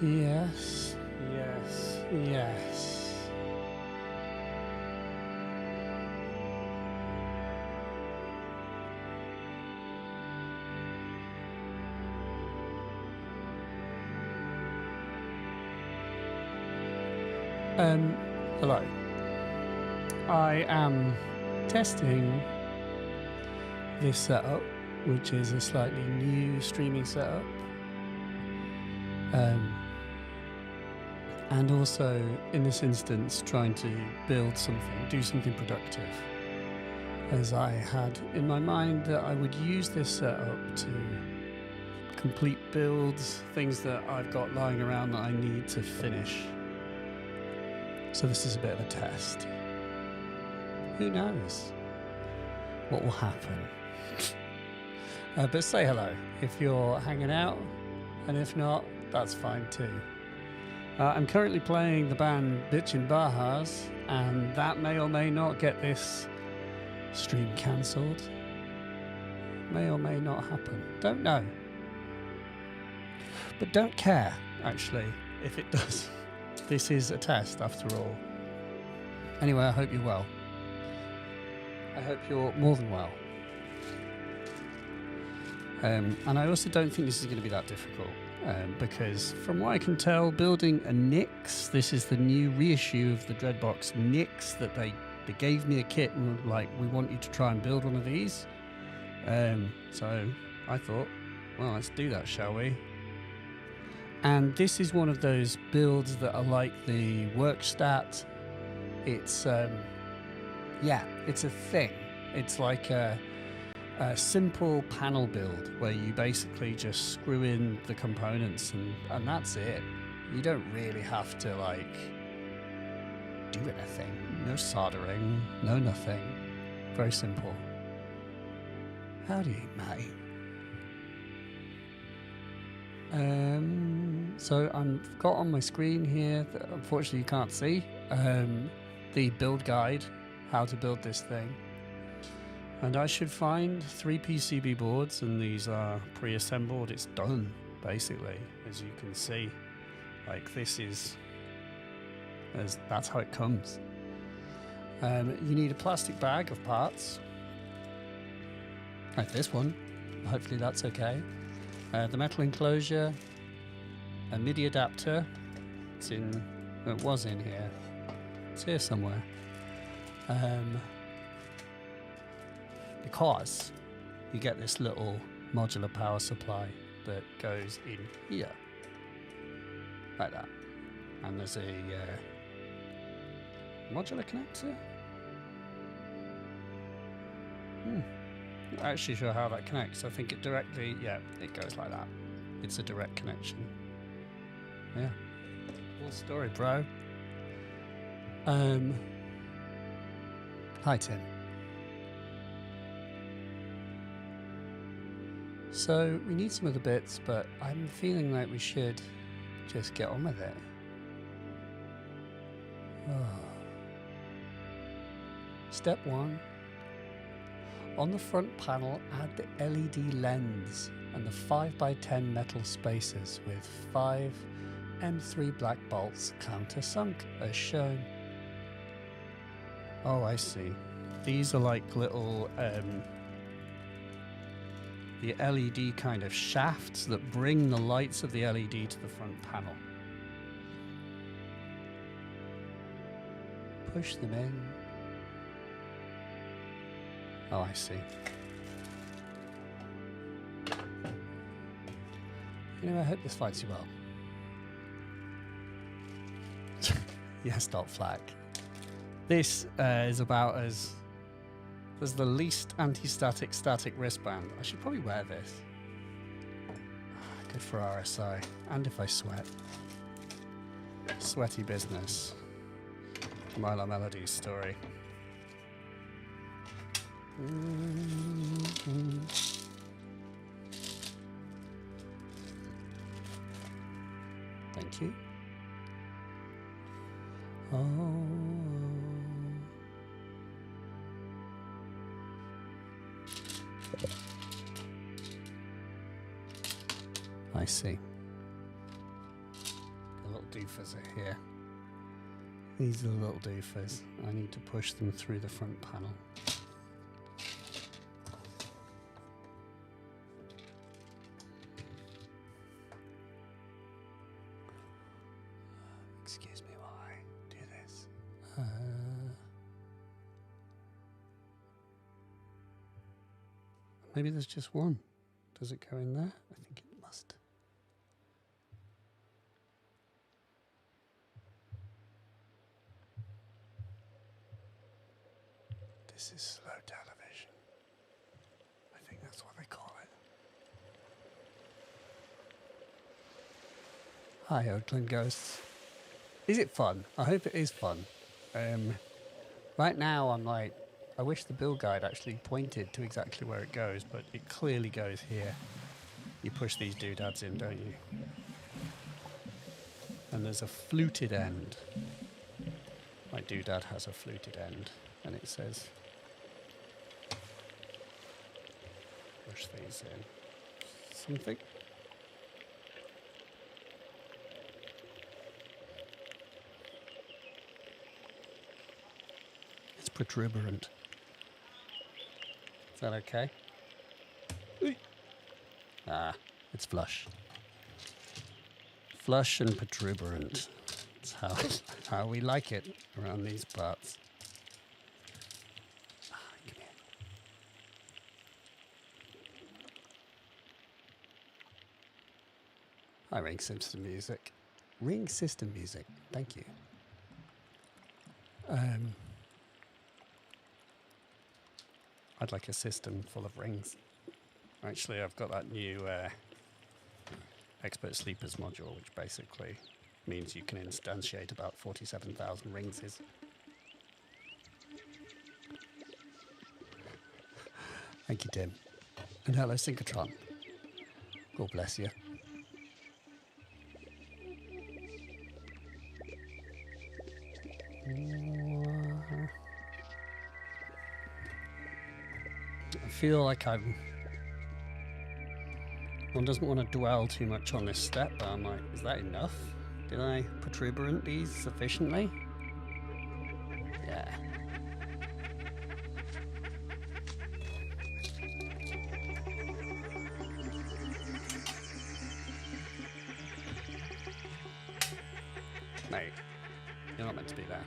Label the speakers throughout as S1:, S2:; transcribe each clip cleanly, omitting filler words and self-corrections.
S1: Yes, yes, yes. Hello. I am testing this setup, which is a slightly new streaming setup. And also, in this instance, trying to build something, do something productive. As I had in my mind that I would use this setup to complete builds, things that I've got lying around that I need to finish. So this is a bit of a test. Who knows what will happen? But say hello if you're hanging out, and if not, that's fine too. I'm currently playing the band Bitchin' Bajas, and that may or may not get this stream cancelled. May or may not happen. Don't know. But don't care, actually, if it does. This is a test, after all. Anyway, I hope you're well. I hope you're more than well. And I also don't think this is going to be that difficult. Because from what I can tell, building a NYX, this is the new reissue of the DREADBOX NYX that they gave me a kit and were like, we want you to try and build one of these. So I thought, well, let's do that, shall we? And this is one of those builds that are like the workstat. It's, yeah, it's a thing. It's like a simple panel build where you basically just screw in the components and that's it. You don't really have to like do anything. No soldering, no nothing. Very simple. Howdy, mate. So I've got on my screen here that unfortunately you can't see the build guide, how to build this thing. And I should find 3 PCB boards, and these are pre-assembled. It's done, basically, as you can see. Like this is, that's how it comes. You need a plastic bag of parts, like this one. Hopefully that's okay. The metal enclosure, a MIDI adapter. It was in here. It's here somewhere. Because you get this little modular power supply that goes in here, like that. And there's a modular connector. Not actually sure how that connects. I think it directly, yeah, it goes like that. It's a direct connection. Yeah. Cool story, bro. Hi, Tim. So we need some other bits, but I'm feeling like we should just get on with it. Oh. Step 1. On the front panel, add the LED lens and the 5x10 metal spacers with 5 M3 black bolts countersunk as shown. Oh, I see. These are like little the LED kind of shafts that bring the lights of the LED to the front panel. Push them in. Oh, I see. Anyway, I hope this fights you well. Yes, dot flag. This is about as there's the least anti-static static wristband. I should probably wear this. Good for RSI. And if I sweat. Sweaty business. Milo Melody's story. Thank you. Oh. I see. doofers are here. These are the little doofers. I need to push them through the front panel. Excuse me while I do this. Maybe there's just one. Does it go in there? I think it must. This is slow television. I think that's what they call it. Hi, Oakland Ghosts. Is it fun? I hope it is fun. Right now I'm like, I wish the build guide actually pointed to exactly where it goes, but it clearly goes here. You push these doodads in, don't you? And there's a fluted end. My doodad has a fluted end, and it says, push these in. Something. It's protuberant. Is that okay? Ooh. Ah, it's flush. Flush and protuberant. That's how we like it around these parts. Ah, come here. Hi, Ring System Music. Ring System Music, thank you. I'd like a system full of rings. Actually, I've got that new Expert Sleepers module, which basically means you can instantiate about 47,000 rings. Thank you, Tim. And hello, Synchrotron. God bless you. I feel like one doesn't want to dwell too much on this step, but I'm like, is that enough? Did I protuberant these sufficiently? Yeah. Mate, you're not meant to be there.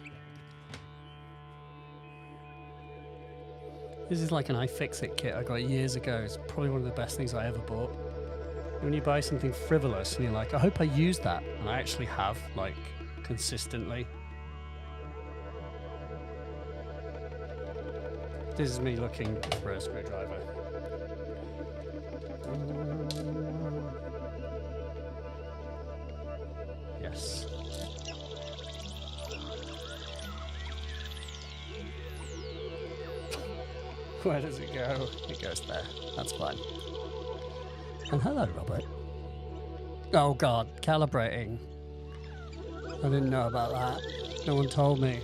S1: This is like an iFixit kit I got years ago. It's probably one of the best things I ever bought. When you buy something frivolous and you're like, I hope I use that, and I actually have, like, consistently. This is me looking for a screwdriver. Yes. Where does it go? It goes there. That's fine. And hello, Robert. Oh God, calibrating. I didn't know about that. No one told me.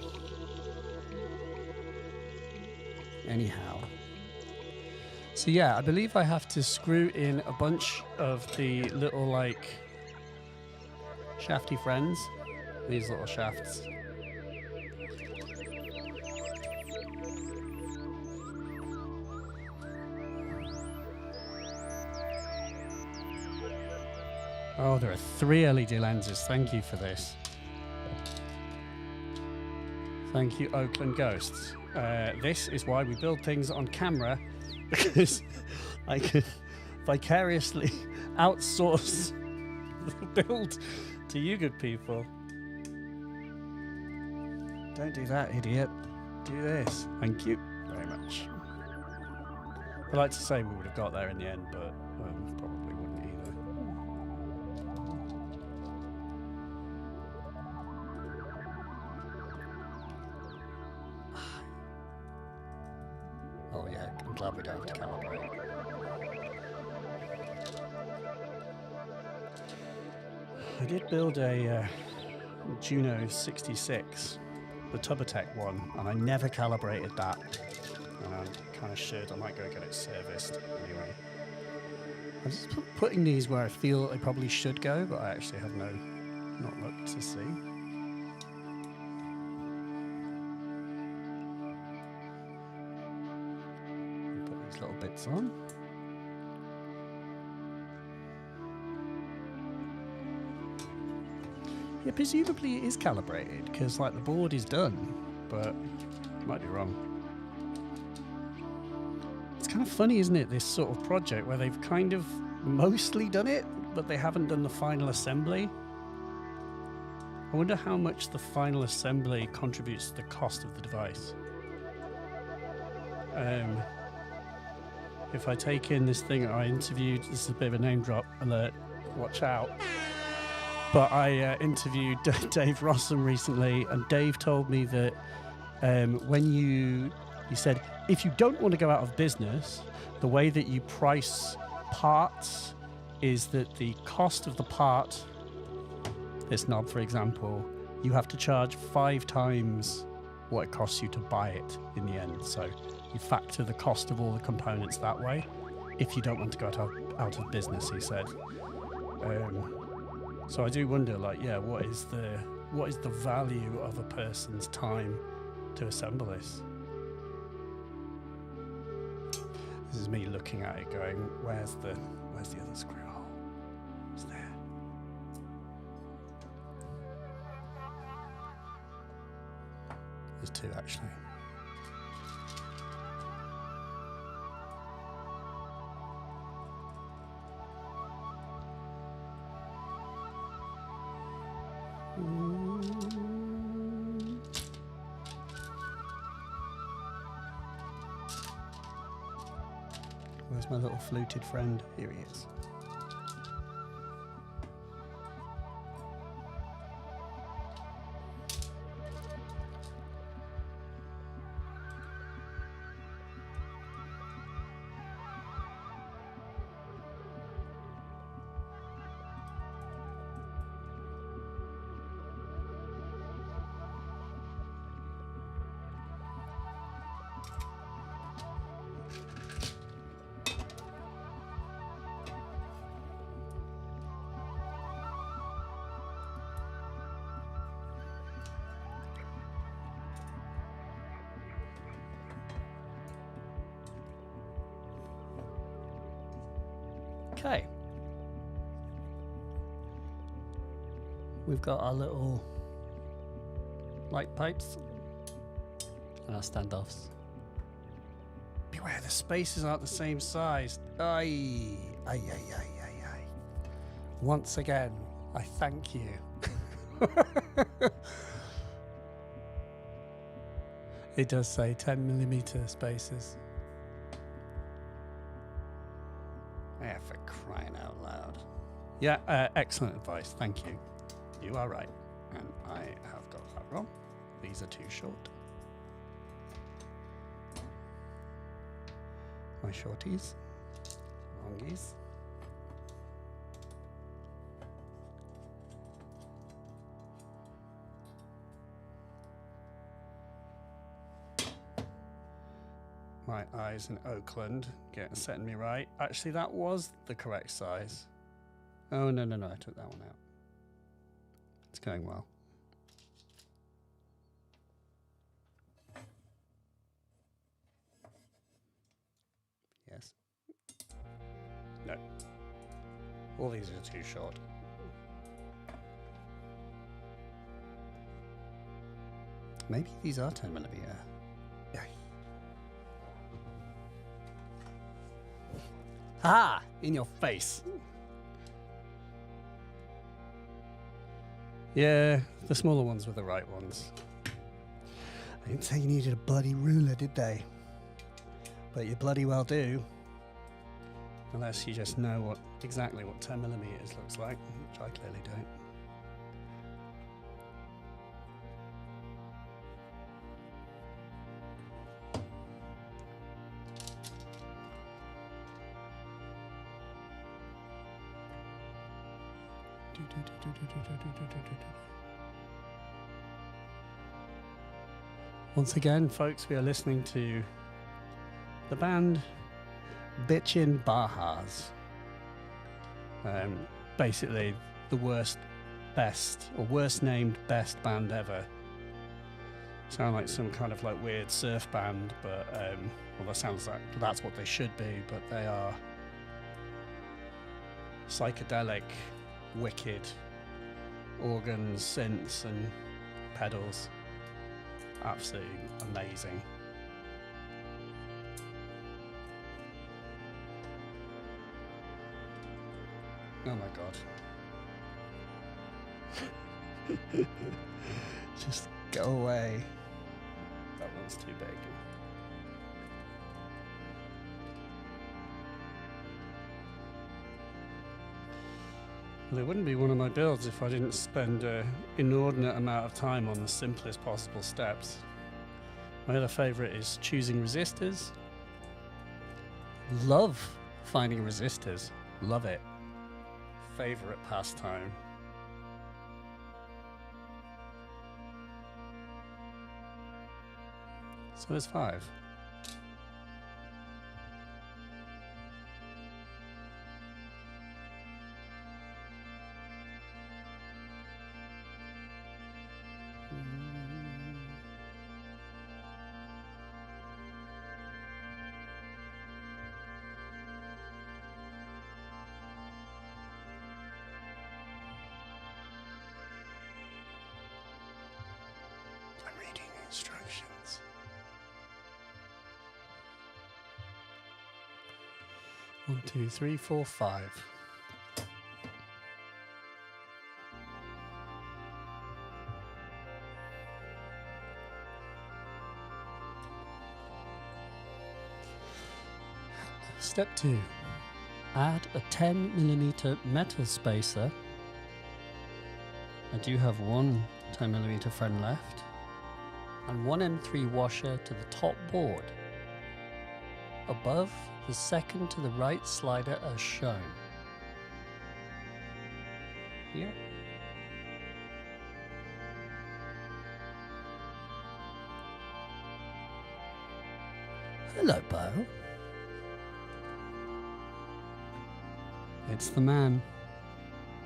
S1: Anyhow. So yeah, I believe I have to screw in a bunch of the little, like, shafty friends. These little shafts. Oh, there are 3 LED lenses. Thank you for this. Thank you, Oakland Ghosts. This is why we build things on camera, because I can vicariously outsource the build to you good people. Don't do that, idiot. Do this. Thank you very much. I'd like to say we would have got there in the end, but probably wouldn't either. Oh yeah, I'm glad we don't have to calibrate. I did build a Juno 66, the Tubatech one, and I never calibrated that. And I kind of should. I might go get it serviced anyway. I'm just putting these where I feel they probably should go, but I actually have no not looked to see. Put these little bits on. Yeah, presumably it is calibrated because like the board is done, but might be wrong. It's kind of funny, isn't it, this sort of project where they've kind of mostly done it, but they haven't done the final assembly. I wonder how much the final assembly contributes to the cost of the device. If I take in this thing I interviewed, this is a bit of a name drop alert, watch out. But I interviewed Dave Rossum recently, and Dave told me that he said, if you don't want to go out of business, the way that you price parts is that the cost of the part, this knob for example, you have to charge 5 times what it costs you to buy it in the end. So you factor the cost of all the components that way if you don't want to go out of business, he said. So I do wonder, like, yeah, what is the value of a person's time to assemble this? This is me looking at it going, where's the other screw hole? It's there. There's 2 actually. Where's my little fluted friend? Here he is. Okay. We've got our little light pipes and our standoffs. Beware, the spaces aren't the same size. Aye. Aye, aye, aye, aye, aye. Once again, I thank you. It does say 10mm spaces. Yeah, for crying out loud. Yeah, excellent advice. Thank you. You are right. And I have got that wrong. These are too short. My shorties. Longies. My eyes in Oakland setting me right. Actually, that was the correct size. Oh, no, I took that one out. It's going well. Yes. No. All these are too short. Maybe these are 10mm. Yeah. Ha! In your face. Yeah, the smaller ones were the right ones. I didn't say you needed a bloody ruler, did they? But you bloody well do. Unless you just know exactly what 10mm looks like, which I clearly don't. Once again, folks, we are listening to the band Bitchin' Bajas. Basically, the worst best or worst named best band ever. Sound like some kind of like weird surf band, but well, that sounds like that's what they should be, but they are psychedelic, wicked organs, synths, and pedals. Absolutely amazing. Oh my god. Just go away. That one's too big. Well, it wouldn't be one of my builds if I didn't spend an inordinate amount of time on the simplest possible steps. My other favourite is choosing resistors. Love finding resistors. Love it. Favourite pastime. So there's 5. I'm reading instructions. One, two, three, four, 5. Step 2. Add a 10mm metal spacer. I do have one 10mm friend left. And one M3 washer to the top board. Above the second to the right slider as shown. Here. Hello, Bo. It's the man.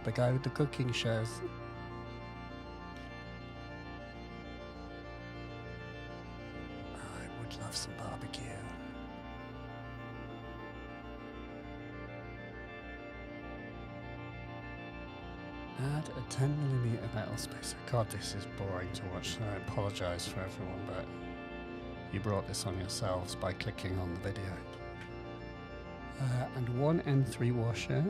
S1: The guy with the cooking shows. I would love some barbecue. Add a 10mm metal spacer. God, this is boring to watch. I apologise for everyone, but you brought this on yourselves by clicking on the video. And one M3 washer.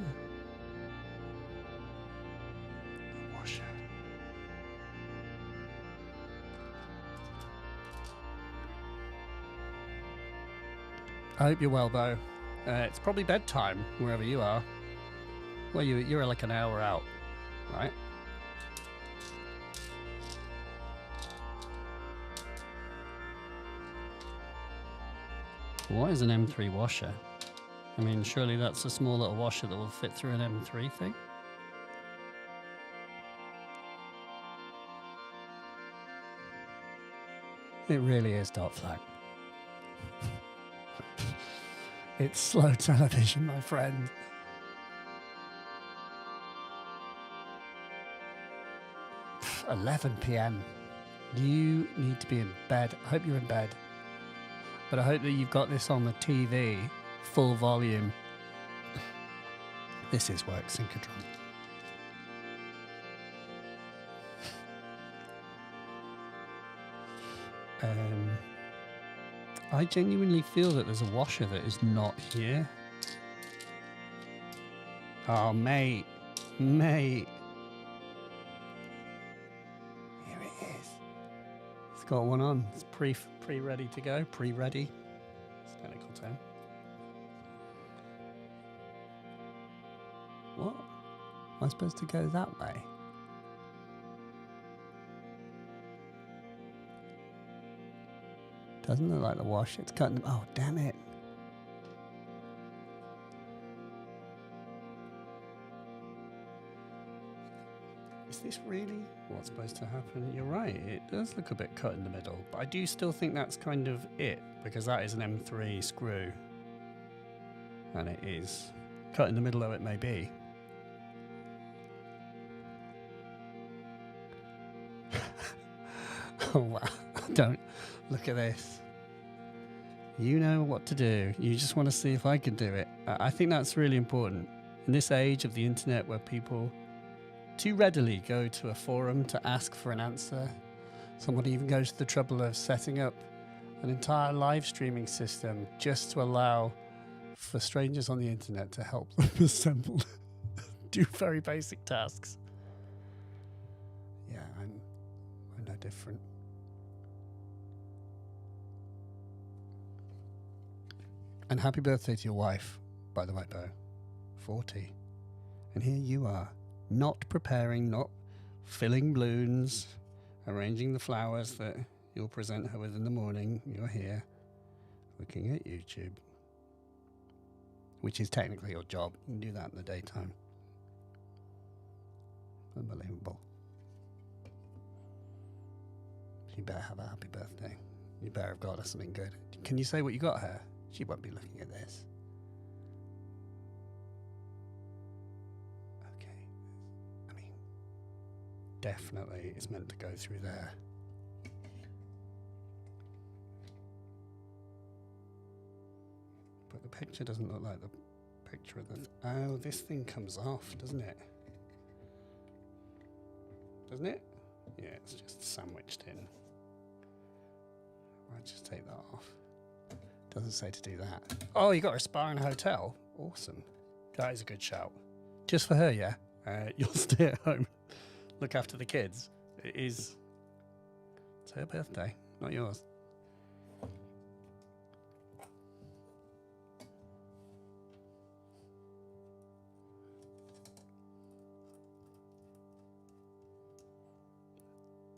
S1: I hope you're well, Bo. It's probably bedtime wherever you are. Well, you're like an hour out, right? What is an M3 washer? I mean, surely that's a small little washer that will fit through an M3 thing? It really is dot flag. It's slow television, my friend. Pff, 11 PM. You need to be in bed. I hope you're in bed. But I hope that you've got this on the TV, full volume. This is work synchrotron. I genuinely feel that there's a washer that is not here. Oh, mate. Mate. Here it is. It's got one on. It's pre-ready to go. Pre-ready. It's a technical term. What? Am I supposed to go that way? Doesn't look like the wash. It's cutting. Oh, damn it. Is this really what's supposed to happen? You're right. It does look a bit cut in the middle, but I do still think that's kind of it, because that is an M3 screw. And it is cut in the middle, though it may be. Oh wow, don't look at this. You know what to do. You just want to see if I can do it. I think that's really important. In this age of the internet where people too readily go to a forum to ask for an answer, someone even goes to the trouble of setting up an entire live streaming system just to allow for strangers on the internet to help them assemble, do very basic tasks. Yeah, I'm no different. And happy birthday to your wife, by the way, Bo. 40. And here you are, not preparing, not filling balloons, arranging the flowers that you'll present her with in the morning. You're here, looking at YouTube. Which is technically your job. You can do that in the daytime. Unbelievable. You better have a happy birthday. You better have got her something good. Can you say what you got her? She won't be looking at this. Okay. I mean, definitely it's meant to go through there. But the picture doesn't look like the picture of the... Oh, this thing comes off, doesn't it? Doesn't it? Yeah, it's just sandwiched in. I'll just take that off. Doesn't say to do that. Oh, you got a spa in a hotel? Awesome. That is a good shout. Just for her, yeah? You'll stay at home. Look after the kids. It's her birthday, not yours.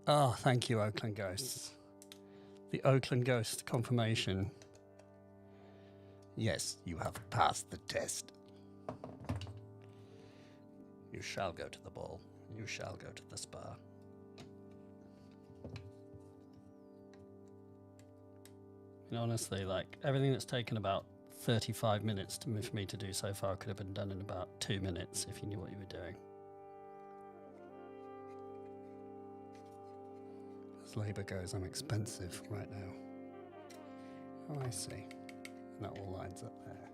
S1: Oh, thank you, Oakland Ghosts. The Oakland Ghost confirmation. Yes, you have passed the test. You shall go to the ball. You shall go to the spa. And honestly, like, everything that's taken about 35 minutes for me to do so far could have been done in about 2 minutes if you knew what you were doing. As labour goes, I'm expensive right now. Oh, I see. And that all lines up there.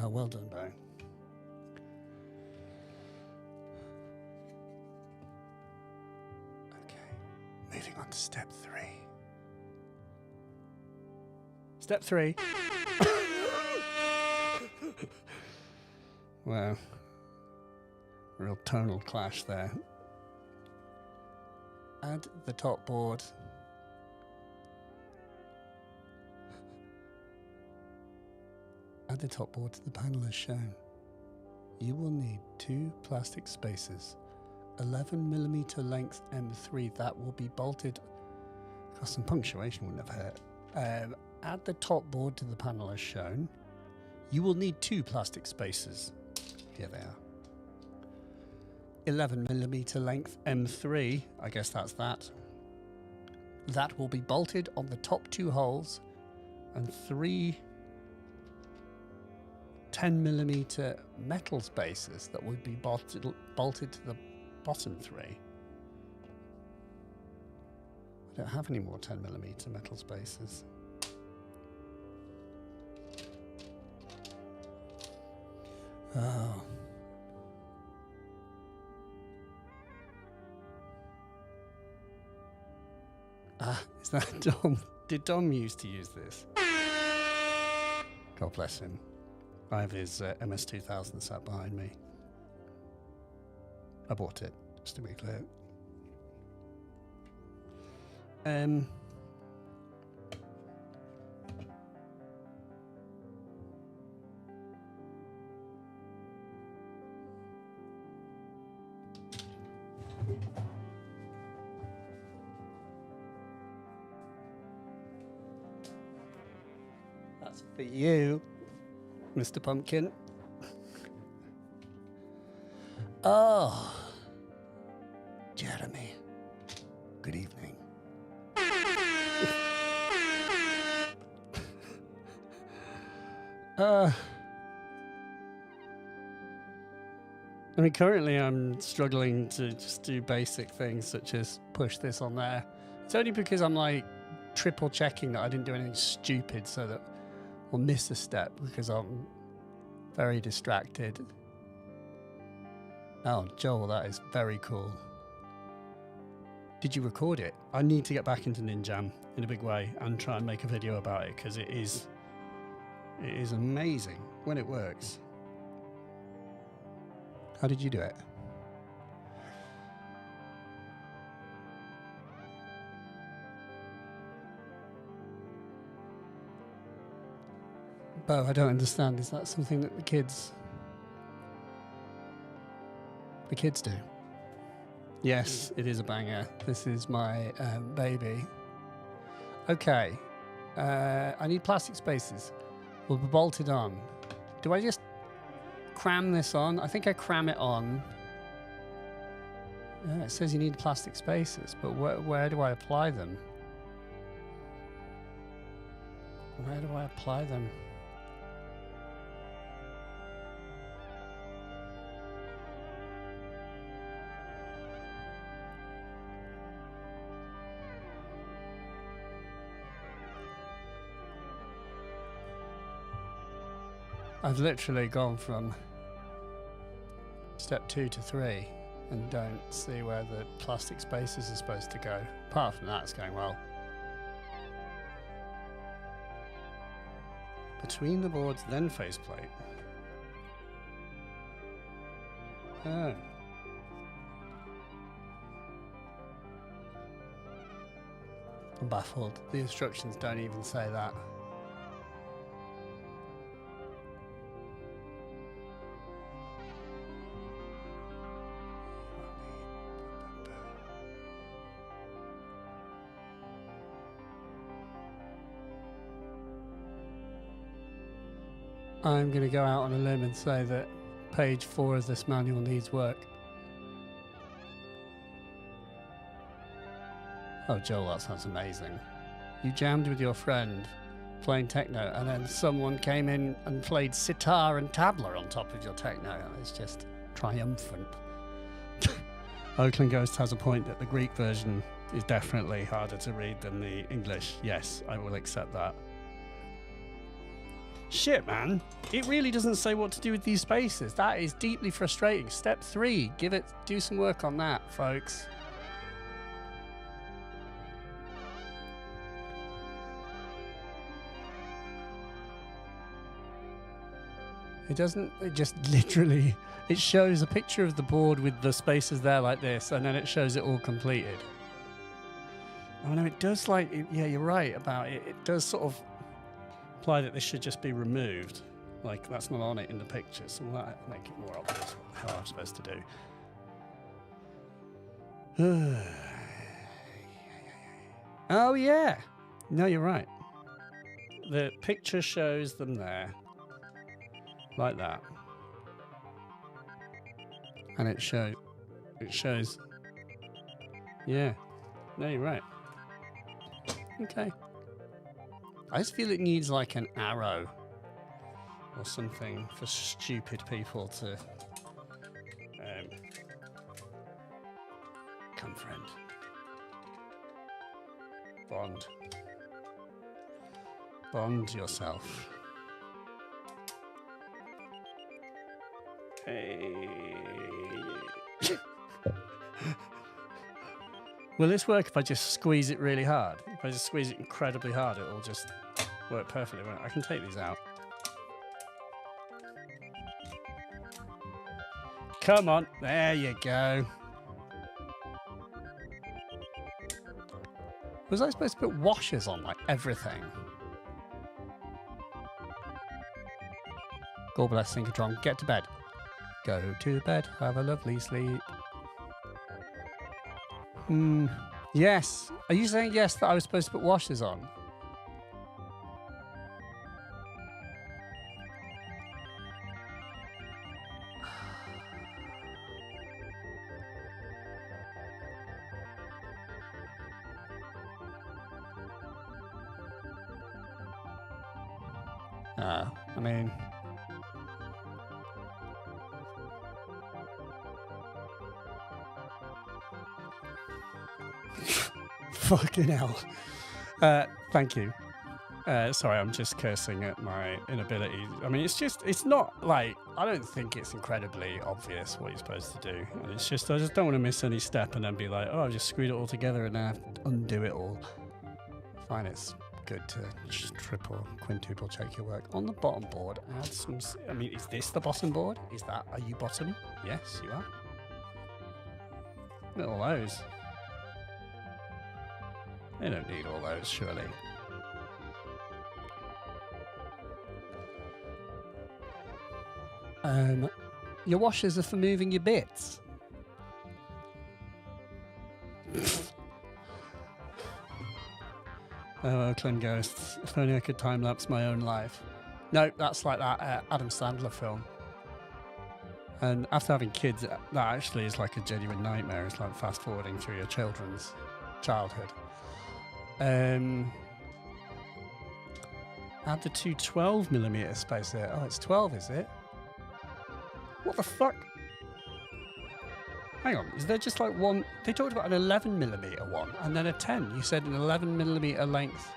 S1: Oh, well done, Bo. Okay, moving on to step 3. Step 3. Wow. Real tonal clash there. Add the top board. Add the top board to the panel as shown. You will need 2 plastic spacers, 11mm length M3 that will be bolted. Got some punctuation wouldn't have hurt. Add the top board to the panel as shown. You will need 2 plastic spacers. Here they are. 11mm length M3, I guess that's that. That will be bolted on the top 2 holes, and 3 10mm metal spacers that would be bolted to the bottom 3. I don't have any more 10mm metal spacers. Oh. Ah, is that Dom? Did Dom used to use this? God bless him. I have his MS-2000 sat behind me. I bought it, just to be clear. That's for you, Mr. Pumpkin. Oh, Jeremy. Good evening. I mean, currently I'm struggling to just do basic things such as push this on there. It's only because I'm like triple checking that I didn't do anything stupid so that I'll miss a step because I'm very distracted. Oh, Joel, that is very cool. Did you record it? I need to get back into Ninjam in a big way and try and make a video about it because it is amazing when it works. How did you do it? Bo, I don't understand. Is that something that the kids do? Yes, it is a banger. This is my baby. Okay. I need plastic spaces. We'll be bolted on. Do I just cram this on? I think I cram it on. Yeah, it says you need plastic spaces, but where do I apply them? Where do I apply them? I've literally gone from step 2 to 3 and don't see where the plastic spaces are supposed to go. Apart from that, it's going well. Between the boards, then faceplate. Oh. I'm baffled. The instructions don't even say that. I'm going to go out on a limb and say that page 4 of this manual needs work. Oh, Joel, that sounds amazing. You jammed with your friend playing techno, and then someone came in and played sitar and tabla on top of your techno. It's just triumphant. Oakland Ghost has a point that the Greek version is definitely harder to read than the English. Yes, I will accept that. Shit, man. It really doesn't say what to do with these spaces. That is deeply frustrating. Step 3. Do some work on that, folks. It doesn't, it just literally, it shows a picture of the board with the spaces there like this, and then it shows it all completed. Oh no, it does like, yeah, you're right about it. It does sort of imply that this should just be removed. Like, that's not on it in the picture, so that make it more obvious what the hell I'm supposed to do. Oh yeah, no, you're right. The picture shows them there, like that, and it shows. Yeah, no, you're right. Okay. I just feel it needs like an arrow or something for stupid people to come, friend. Bond yourself. Hey. Will this work if I just squeeze it really hard? If I just squeeze it incredibly hard, it'll just work perfectly. I can take these out. Come on, there you go. Was I supposed to put washers on like everything? God bless Synchrotron. Get to bed. Go to bed. Have a lovely sleep. Yes. Are you saying yes that I was supposed to put washers on? I mean, Fucking hell. Thank you. Sorry, I'm just cursing at my inability. I mean, it's not like, I don't think it's incredibly obvious what you're supposed to do. And it's just, I just don't want to miss any step and then be like, oh, I just screwed it all together and then I have to undo it all. Fine, it's good to just triple, quintuple check your work. On the bottom board, add some, I mean, is this the bottom board? Are you bottom? Yes, you are. Look at all those. They don't need all those, surely. Your washers are for moving your bits. Oh, Oakland Ghosts. If only I could time-lapse my own life. No, that's like that Adam Sandler film. And after having kids, that actually is like a genuine nightmare. It's like fast-forwarding through your children's childhood. Add the two 12mm space there. Oh, it's 12, is it? What the fuck? Hang on, is there just like one? They talked about an 11mm one and then a 10. You said an 11mm length.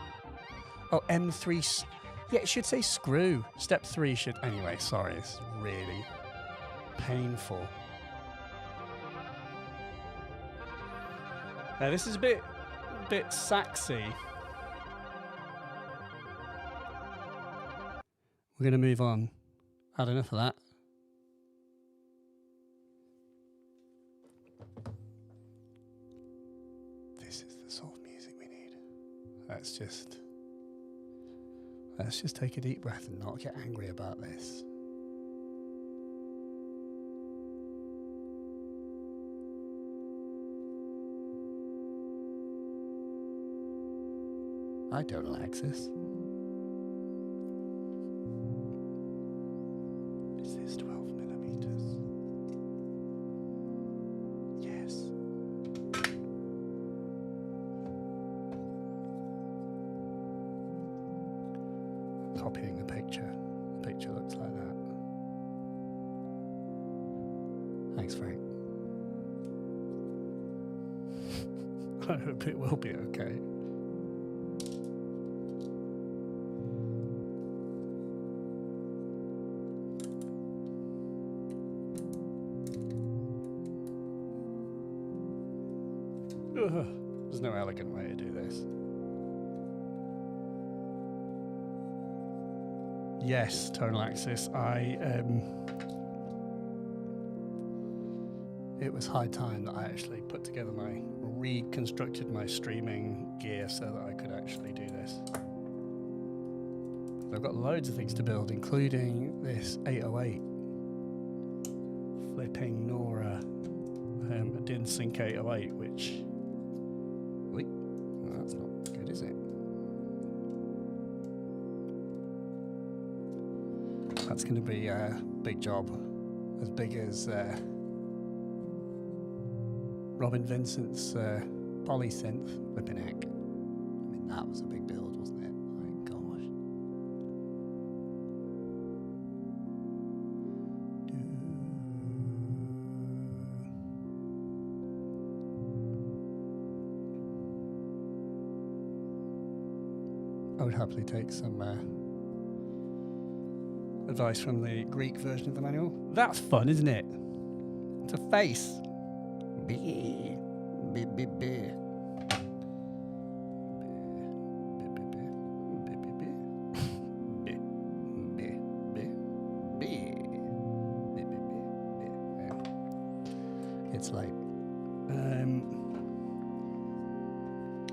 S1: Oh, M3. Yeah, it should say screw. Step 3 should. Anyway, sorry, it's really painful. Now, this is a bit saxy. We're going to move on. Had enough of that. This is the sort of music we need. Let's just take a deep breath and not get angry about this. I don't like this. Is this 12mm? Yes. Copying the picture. The picture looks like that. Thanks, Frank. I hope it will be okay. There's no elegant way to do this. Yes, tonal axis. It was high time that I actually reconstructed my streaming gear so that I could actually do this. I've got loads of things to build, including this 808. Flipping Nora. I didn't sync 808, which... Wait, well, that's not good, is it? That's going to be a big job. As big as Robin Vincent's polysynth flipping heck. I mean, that was a big build, wasn't it? My gosh. I would happily take some advice from the Greek version of the manual. That's fun, isn't it? It's a face. Be. It's late.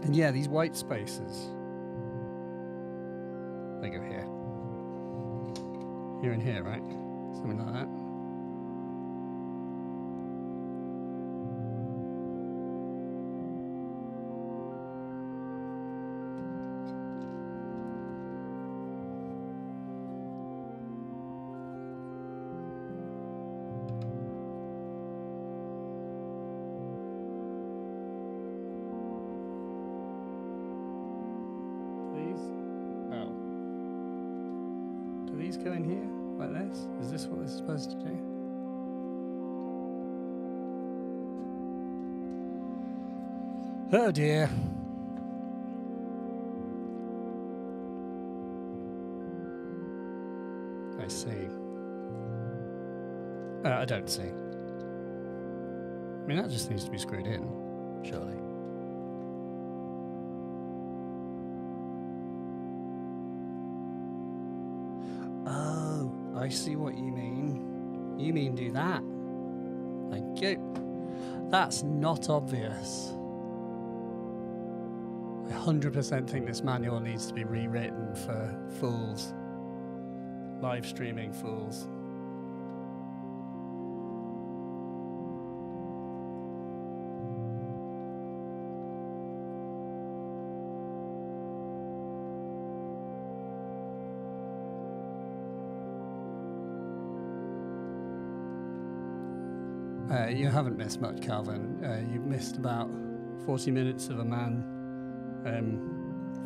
S1: And yeah, these white spaces. They go here. Here and here, right? Something like that. Go in here like this? Is this what this is supposed to do? Oh dear. I see. I don't see. I mean, that just needs to be screwed in, surely. Oh, I see what you mean. You mean do that. Thank you. That's not obvious. I 100% think this manual needs to be rewritten for fools. Live streaming fools. You haven't missed much, Calvin. You've missed about 40 minutes of a man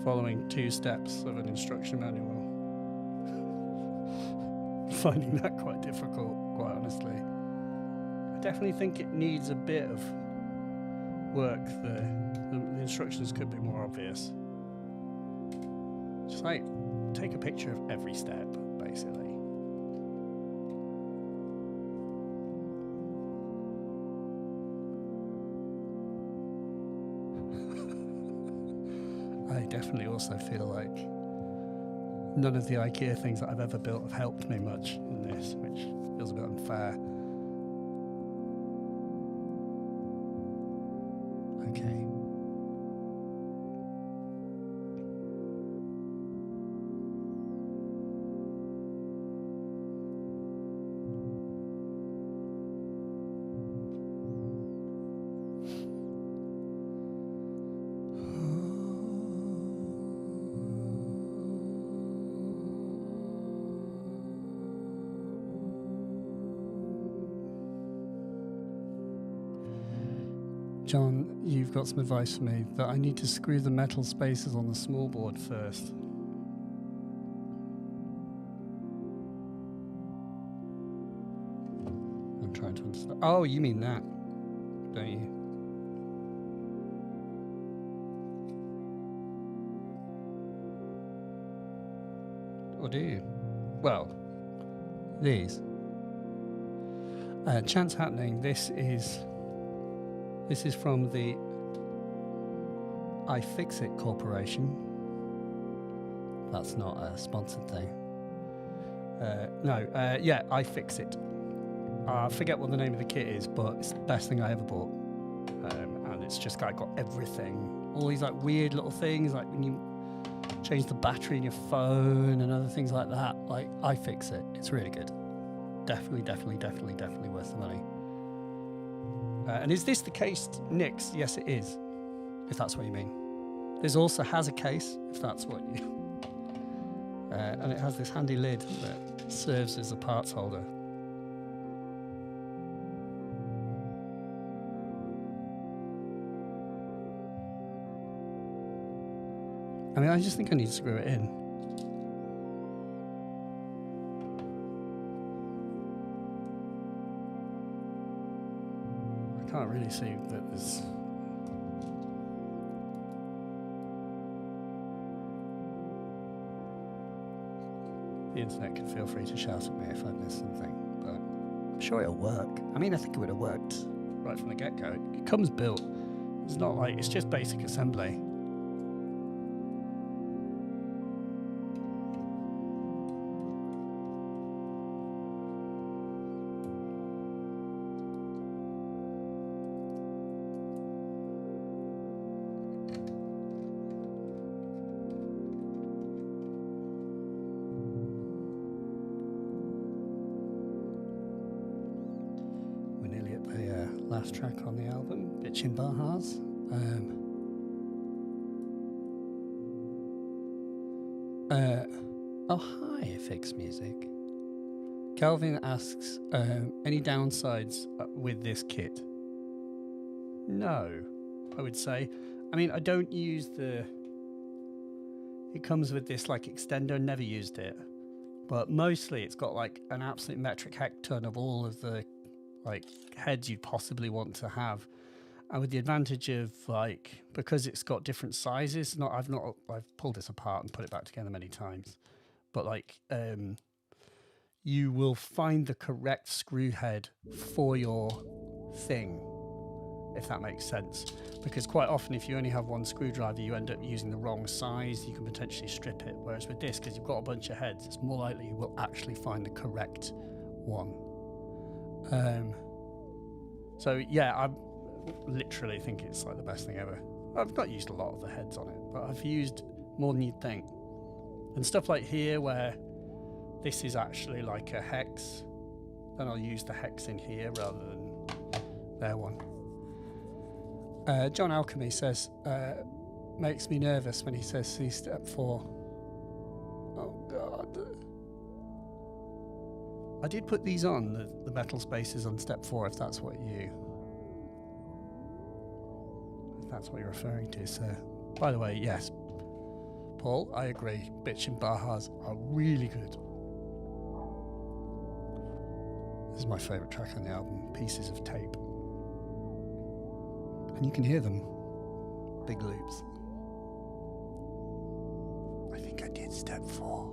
S1: following 2 steps of an instruction manual. Finding that quite difficult, quite honestly. I definitely think it needs a bit of work. The instructions could be more obvious. Just like take a picture of every step, basically. I definitely also feel like none of the IKEA things that I've ever built have helped me much in this, which feels a bit unfair. Okay. John, you've got some advice for me that I need to screw the metal spacers on the small board first. I'm trying to understand. Oh, you mean that, don't you? Or do you? Well, these. Chance Happening, this is from the iFixit Corporation. That's not a sponsored thing. Yeah, iFixit. I forget what the name of the kit is, but it's the best thing I ever bought. And it's just got everything. All these like weird little things, like when you change the battery in your phone and other things like that. Like, iFixit. It's really good. Definitely worth the money. And is this the case, NYX? Yes, it is, if that's what you mean. This also has a case, if that's what you... and it has this handy lid that serves as a parts holder. I mean, I just think I need to screw it in. I can't really see that there's... The internet can feel free to shout at me if I miss something, but I'm sure it'll work. I mean, I think it would have worked right from the get-go. It comes built. It's not like... It's just basic assembly. Last track on the album, Bitchin' Bahas. Oh, hi, Fix Music. Calvin asks, any downsides with this kit? No, I would say. I mean, I don't use the... It comes with this, like, extender, never used it. But mostly it's got, like, an absolute metric hecton of all of the like heads you'd possibly want to have, and with the advantage of like, because it's got different sizes. I've pulled this apart and put it back together many times, but like you will find the correct screw head for your thing, if that makes sense. Because quite often, if you only have one screwdriver, you end up using the wrong size. You can potentially strip it. Whereas with this, because you've got a bunch of heads, it's more likely you will actually find the correct one. So yeah, I literally think it's like the best thing ever. I've not used a lot of the heads on it, but I've used more than you'd think. And stuff like here, where this is actually like a hex, then I'll use the hex in here rather than their one. John Alchemy says, makes me nervous when he says see step 4. Oh God. I did put these on, the metal spaces on step 4, if that's what you're referring to, sir. By the way, yes, Paul, I agree. Bitch and Bahas are really good. This is my favourite track on the album, Pieces of Tape. And you can hear them. Big loops. I think I did step 4.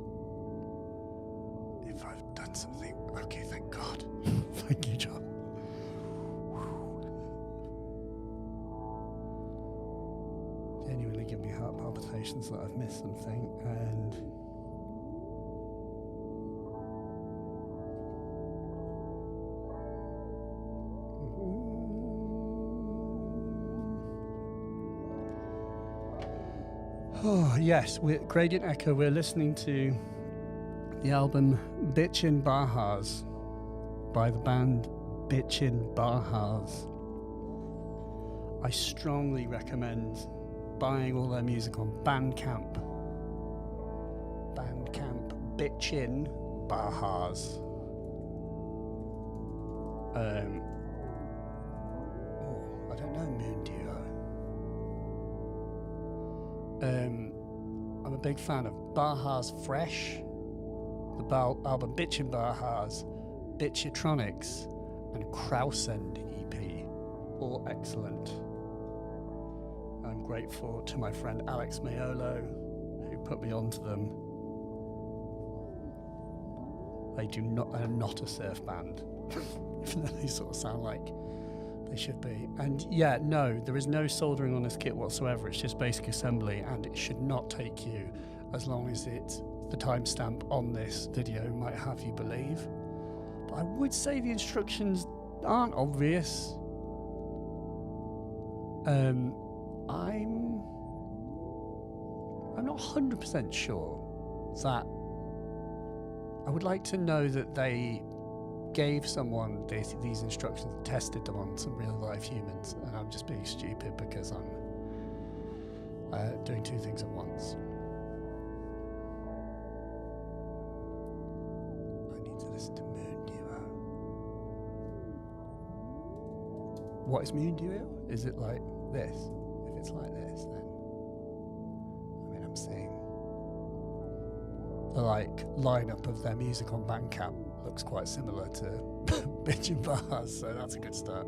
S1: If I've done something. Okay, thank God. Thank you, John. Genuinely give me heart palpitations that I've missed something, and oh yes, with Gradient Echo, we're listening to the album Bitchin' Bahas by the band Bitchin' Bahas. I strongly recommend buying all their music on Bandcamp. Bandcamp, Bitchin' Bahas. Oh, I don't know Moon Duo. I'm a big fan of Bahas Fresh, the album Bitchin' Bahas, Bitchatronics, and Krausend EP. All excellent. I'm grateful to my friend Alex Mayolo, who put me onto them. They are not a surf band, even though they sort of sound like they should be. And yeah, no, there is no soldering on this kit whatsoever. It's just basic assembly, and it should not take you as long as the timestamp on this video might have you believe. But I would say the instructions aren't obvious. I'm not 100% sure that I would like to know that they gave someone these instructions and tested them on some real life humans, and I'm just being stupid because I'm doing two things at once. I need to listen to Moon Duo. What is Moon Duo? Is it like this? If it's like this, then I'm seeing the lineup of their music on Bandcamp looks quite similar to Bitchin' Bahas, so that's a good start.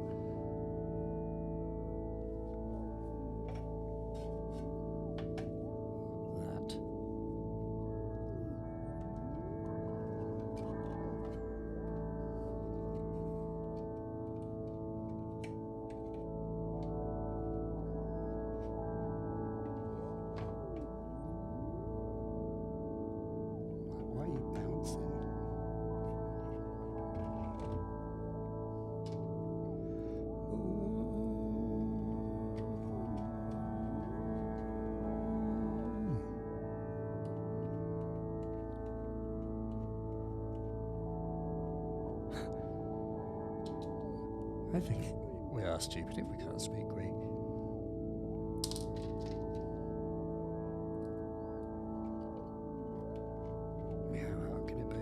S1: I think we are stupid if we can't speak Greek. Yeah, how can it be?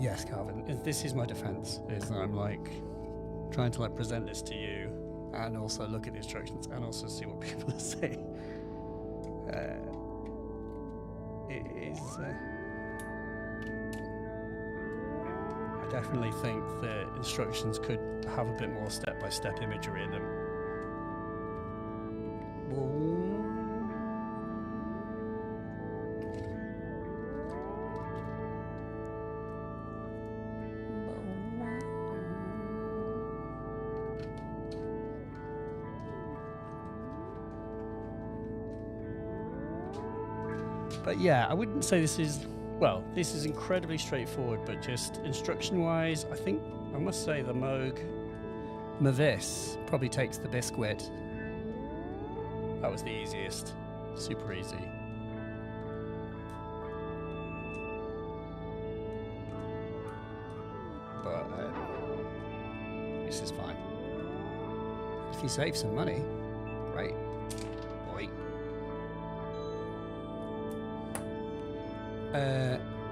S1: Yes, Calvin. This is my defense, is that I'm trying to present this to you and also look at the instructions and also see what people are saying. It is... I definitely think the instructions could have a bit more step-by-step imagery in them. But yeah, I wouldn't say this is, well, this is incredibly straightforward, but just instruction-wise, I think I must say the Moog Mavis probably takes the biscuit. That was the easiest, super easy. But this is fine. If you save some money, great. Boy.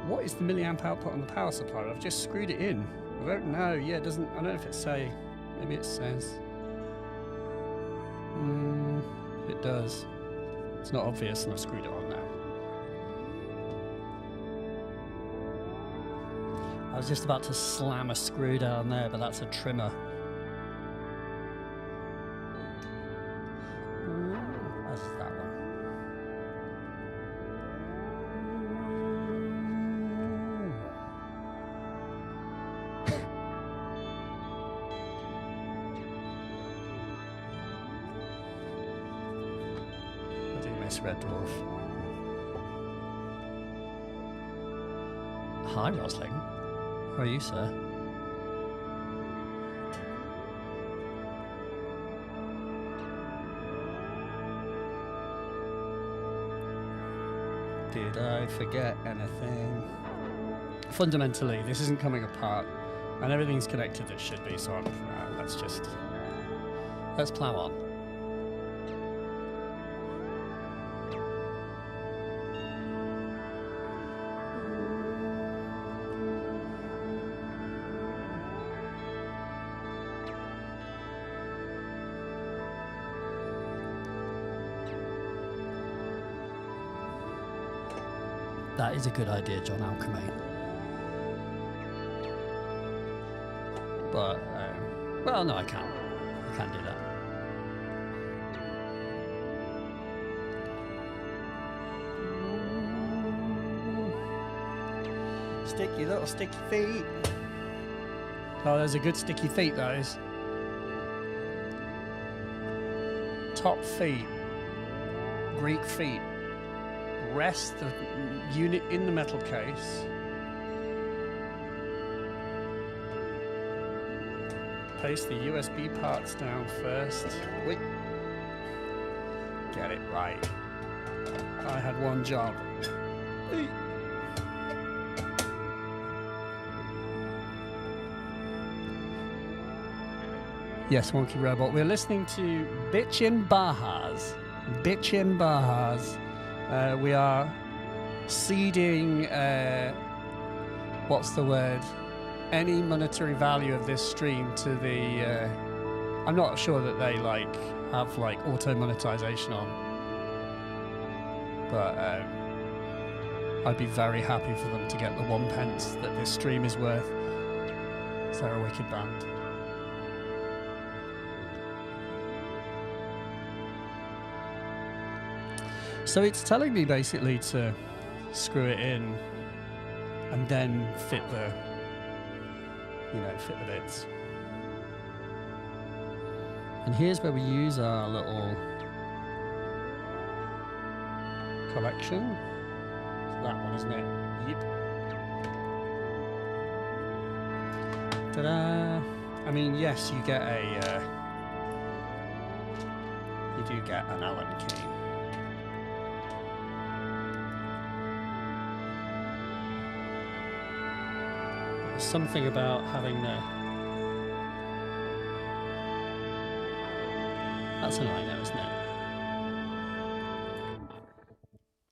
S1: What is the milliamp output on the power supply? I've just screwed it in. I don't know. Yeah, it doesn't. I don't know if it say. Maybe it says. It does. It's not obvious, and I've screwed it on now. I was just about to slam a screw down there, but that's a trimmer. That's that one. I do miss Red Dwarf. Hi, Rosling. How are you, sir? Did I forget anything? Fundamentally, this isn't coming apart, and everything's connected that should be, so let's plow on. That is a good idea, John Alchemy. But, well, no, I can't. I can't do that. Sticky little sticky feet. Oh, those are good sticky feet, those. Top feet. Greek feet. Rest the unit in the metal case. Place the USB parts down first. Wait. Get it right. I had one job. Yes, Wonky Robot. We're listening to Bitchin' Bahas. Bitchin' Bahas. We are ceding, what's the word? Any monetary value of this stream to the, I'm not sure that they have auto monetization on, but I'd be very happy for them to get the 1 pence that this stream is worth. Is there a wicked band? So it's telling me basically to screw it in and then fit the bits. And here's where we use our little collection. It's that one, isn't it? Yep. Ta-da! I mean, yes, you get you do get an Allen key. Something about having the... That's annoying though, isn't it?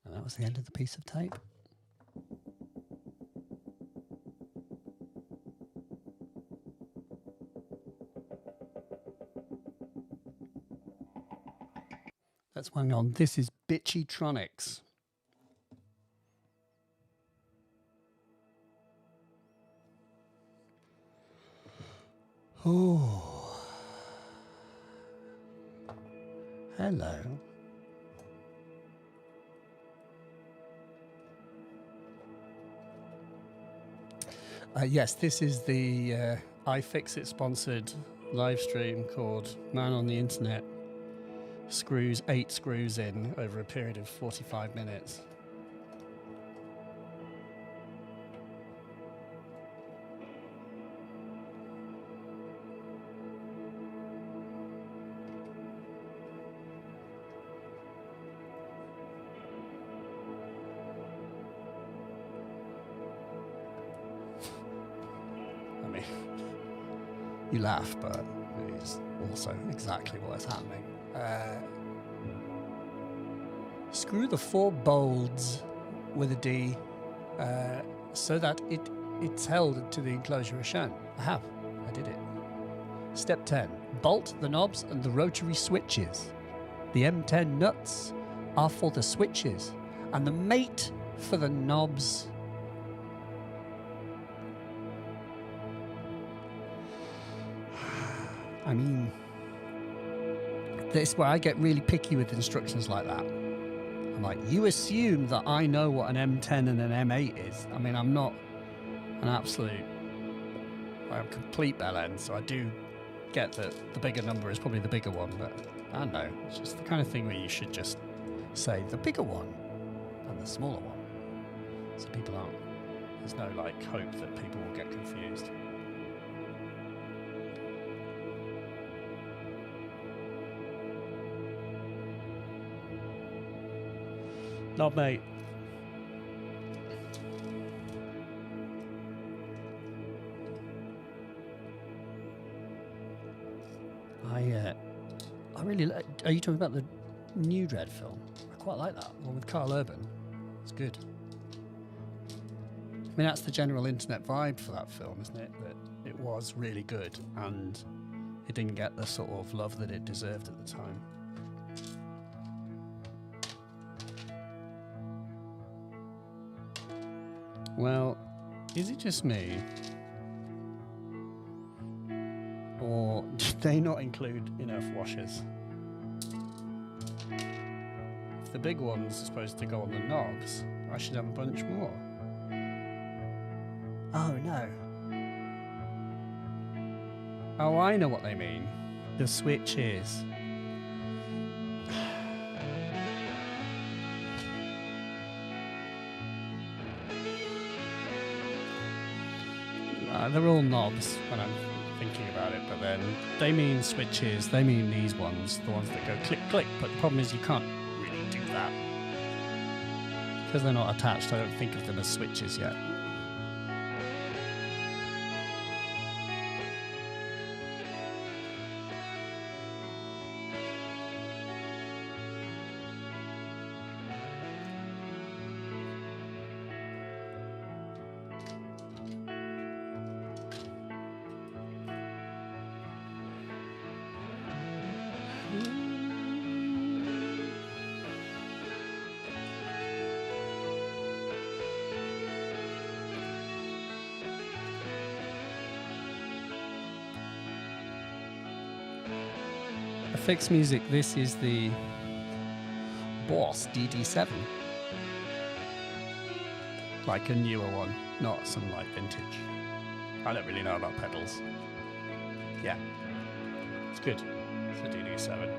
S1: And that was the end of the piece of tape. Let's hang on. This is Bitchy-tronics. Oh, hello. Yes, this is the iFixit sponsored live stream called Man on the Internet screws 8 screws in over a period of 45 minutes. mean, you laugh, but it is also exactly what is happening. Screw the 4 bolts with a D so that it's held to the enclosure as shown. I did it. Step 10. Bolt the knobs and the rotary switches. The M10 nuts are for the switches and the mate for the knobs. I mean, this is where I get really picky with instructions like that. I'm like, you assume that I know what an M10 and an M8 is. I mean, I'm not an absolute, I'm a complete bellend, so I do get that the bigger number is probably the bigger one, but I don't know. It's just the kind of thing where you should just say the bigger one and the smaller one, so people aren't, there's no like hope that people will get confused. Not mate. I really like. Are you talking about the new Dread film? I quite like that one with Carl Urban. It's good. I mean, that's the general internet vibe for that film, isn't it? That it was really good and it didn't get the sort of love that it deserved at the time. Well, is it just me? Or did they not include enough washers? If the big ones are supposed to go on the knobs, I should have a bunch more. Oh no. Oh, I know what they mean. The switches. They're all knobs when I'm thinking about it, but then they mean switches, they mean these ones, the ones that go click click, but the problem is you can't really do that. Because they're not attached, I don't think of them as switches yet. Fix music, this is the Boss DD7. Like a newer one, not some like vintage. I don't really know about pedals. Yeah, it's good. It's a DD7.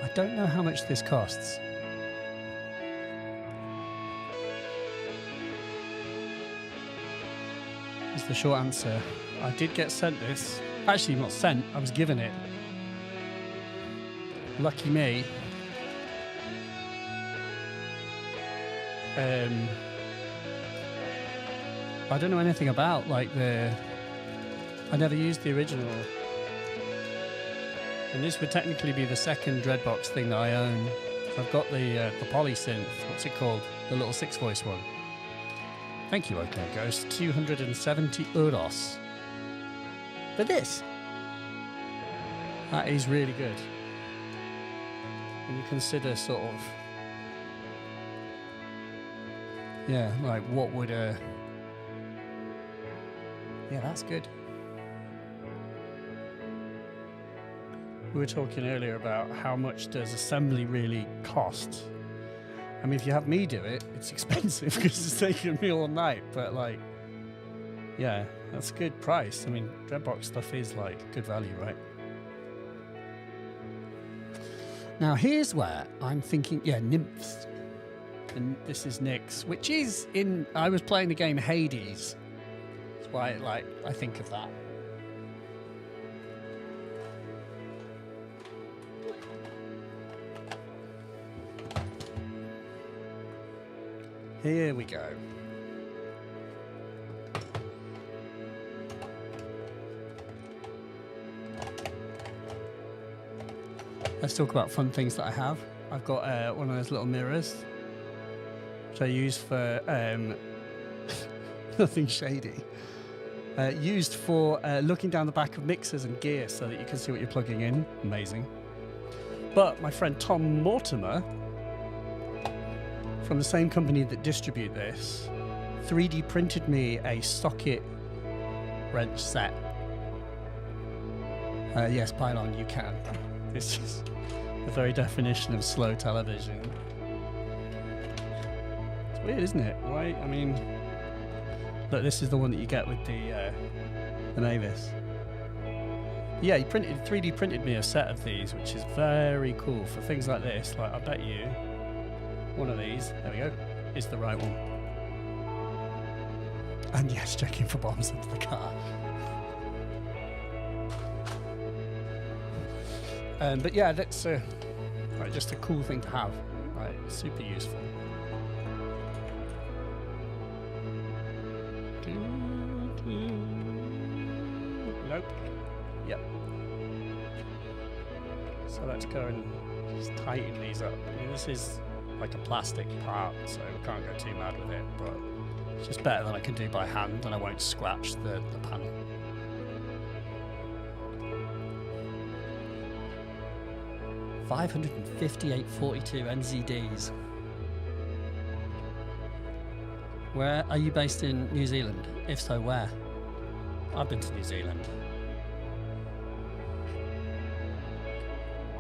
S1: I don't know how much this costs. Is the short answer. I did get sent this. Actually, not sent, I was given it. Lucky me. I don't know anything about like the. I never used the original. And this would technically be the second DREADBOX thing that I own. So I've got the poly synth. What's it called? The little 6-voice one. Thank you, OK Ghost. 270 euros for this. That is really good. When you consider sort of, yeah, like what would a, yeah, that's good. We were talking earlier about how much does assembly really cost. I mean, if you have me do it, it's expensive because it's taking me all night. But like, yeah, that's a good price. I mean, DREADBOX stuff is like good value, right? Now here's where I'm thinking, yeah, nymphs. And this is Nyx, which is in, I was playing the game Hades. That's why like I think of that. Here we go. Let's talk about fun things that I have. I've got one of those little mirrors, which I use for nothing shady. Used for looking down the back of mixers and gear so that you can see what you're plugging in. Amazing. But my friend Tom Mortimer, from the same company that distribute this, 3D printed me a socket wrench set. Yes, Pylon, you can. This is the very definition of slow television. It's weird, isn't it? Why? I mean, look, this is the one that you get with the Mavis. Yeah, he 3D printed me a set of these, which is very cool for things like this. Like, I bet you one of these, there we go, is the right one. And yes, checking for bombs into the car. But yeah, that's right, just a cool thing to have. Right, super useful. Nope. Yep. So let's go and just tighten these up. I mean, this is like a plastic part, so we can't go too mad with it, but it's just better than I can do by hand, and I won't scratch the panel. $558.42 NZDs. Where are you based in New Zealand? If so, where? I've been to New Zealand.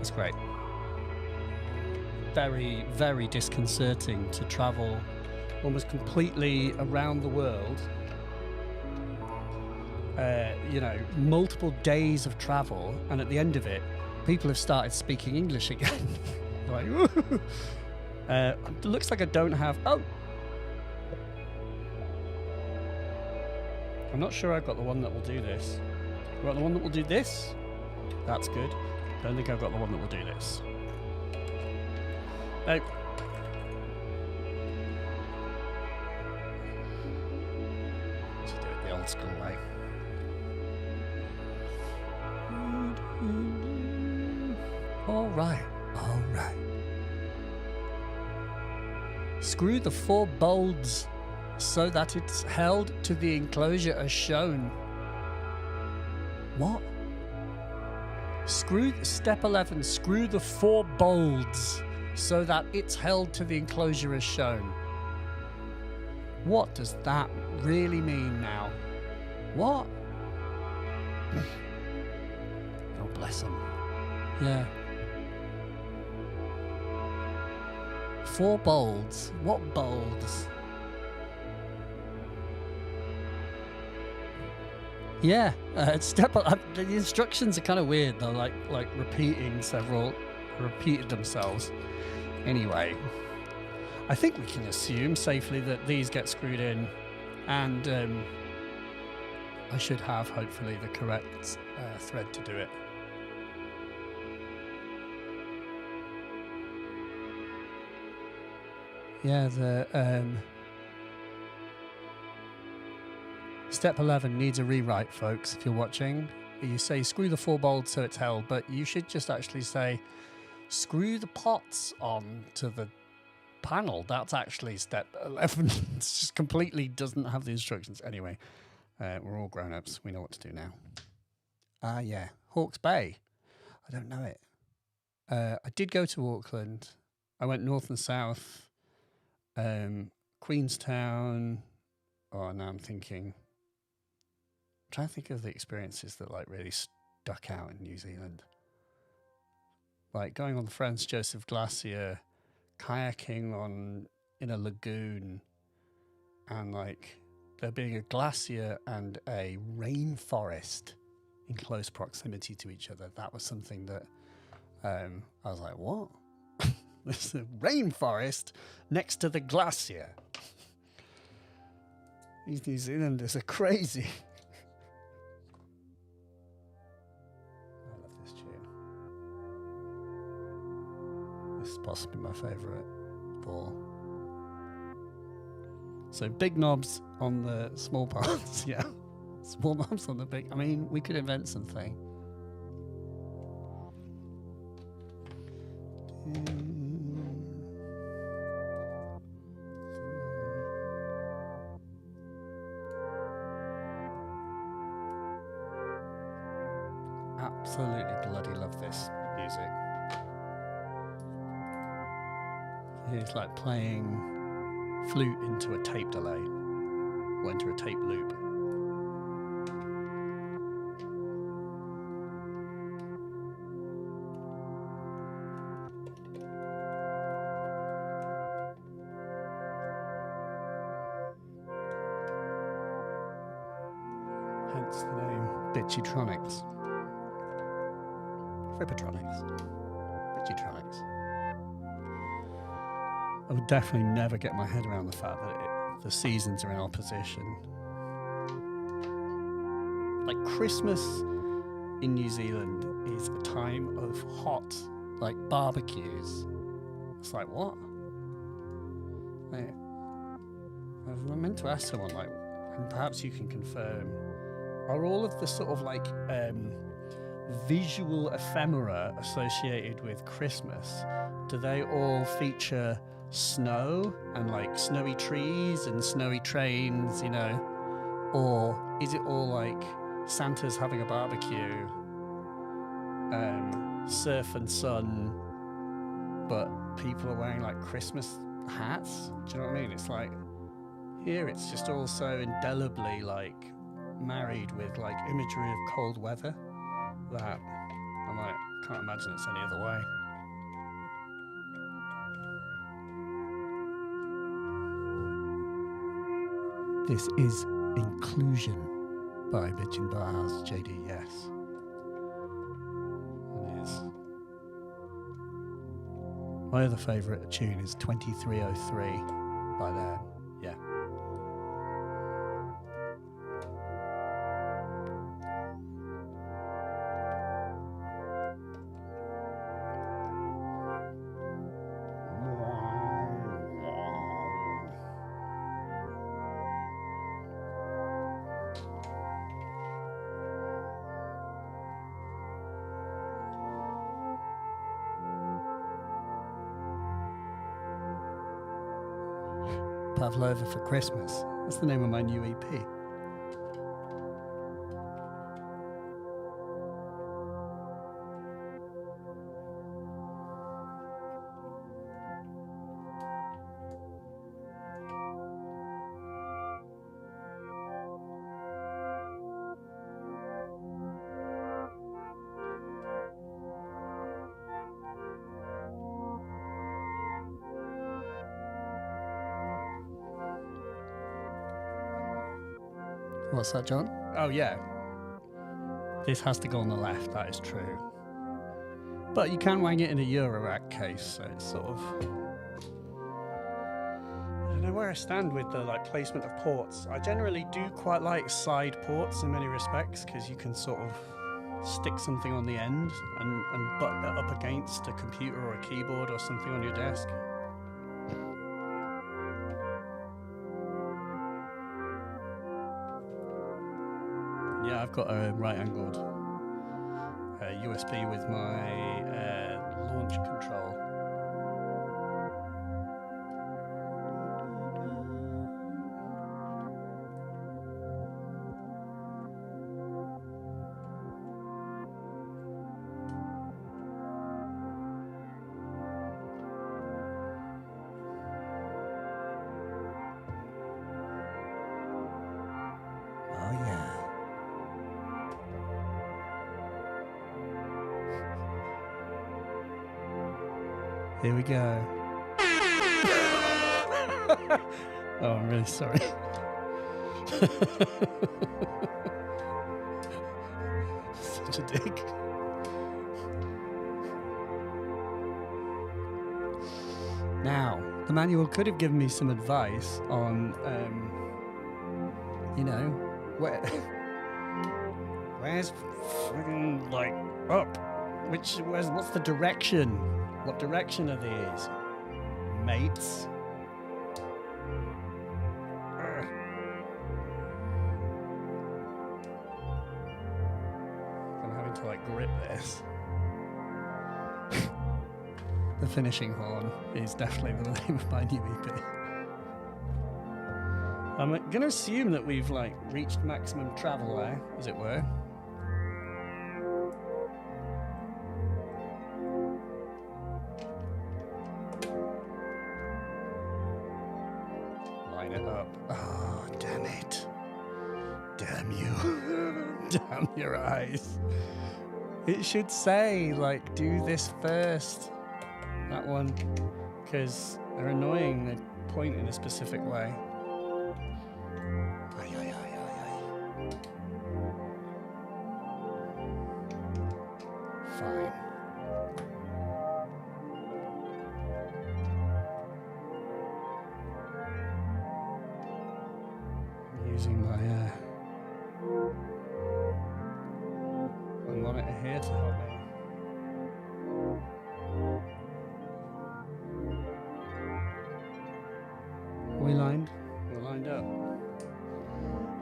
S1: It's great. Very, very disconcerting to travel almost completely around the world. You know, multiple days of travel, and at the end of it, people have started speaking English again. Like, it looks like I don't have. Oh, I'm not sure I've got the one that will do this. Got the one that will do this? That's good. Don't think I've got the one that will do this. No. Let's do it the old school way. All right. Screw the 4 bolts so that it's held to the enclosure as shown. What? Step 11, screw the 4 bolts so that it's held to the enclosure as shown. What does that really mean now? What? Oh, bless him. Yeah. 4 bolts? What bolts? Yeah, the instructions are kind of weird. They're like repeated themselves. Anyway, I think we can assume safely that these get screwed in, and I should have hopefully the correct thread to do it. Yeah, the step 11 needs a rewrite, folks, if you're watching. You say screw the 4 bolts so it's held, but you should just actually say screw the pots on to the panel. That's actually step 11. It just completely doesn't have the instructions. Anyway, we're all grown-ups. We know what to do now. Yeah, Hawke's Bay. I don't know it. I did go to Auckland. I went north and south. Queenstown. Oh, now I'm thinking. I'm trying to think of the experiences that like really stuck out in New Zealand. Like going on the Franz Joseph Glacier, kayaking in a lagoon, and like there being a glacier and a rainforest in close proximity to each other. That was something that I was like, what? This is a rainforest next to the glacier. These New Zealanders are crazy. I love this tune. This is possibly my favourite ball. So big knobs on the small parts, yeah. Small knobs on the big. I mean, we could invent something. Absolutely bloody love this music. It's like playing flute into a tape delay or into a tape loop. Hence the name Bitchytronics. Frippertronics. Bitchytronics. I would definitely never get my head around the fact that the seasons are in opposition. Like Christmas in New Zealand is a time of hot, like barbecues. It's like, what? Like, I meant to ask someone, like, and perhaps you can confirm, are all of the sort of like visual ephemera associated with Christmas, do they all feature snow and like snowy trees and snowy trains, you know? Or is it all like Santa's having a barbecue, surf and sun, but people are wearing like Christmas hats? Do you know what I mean? It's like, here it's just all so indelibly like married with like imagery of cold weather that I'm like, can't imagine it's any other way. This is Inclusion by Bitchin' Barhouse JD, yes. It is. My other favourite tune is 2303 by them, yeah. Pavlova for Christmas. That's the name of my new EP. What's that, John? Oh, yeah. This has to go on the left, that is true. But you can wang it in a Eurorack case, so it's sort of... I don't know where I stand with the like placement of ports. I generally do quite like side ports in many respects, because you can sort of stick something on the end and butt it up against a computer or a keyboard or something on your desk. Yeah, I've got a right-angled USB with my launch control. Oh yeah. Here we go. Oh, I'm really sorry. Such a dick. Now, the manual could have given me some advice on, you know, where's fucking, like, up? What's the direction? What direction are these? Mates? I'm having to, like, grip this. The finishing horn is definitely the name of my new EP. I'm going to assume that we've, like, reached maximum travel there, as it were. Line it up. Oh, damn it. Damn you. Damn your eyes. It should say, like, do this first. That one. Because they're annoying. They point in a specific way. Fine. I'm using my monitor here to help me. Are we lined? We're lined up.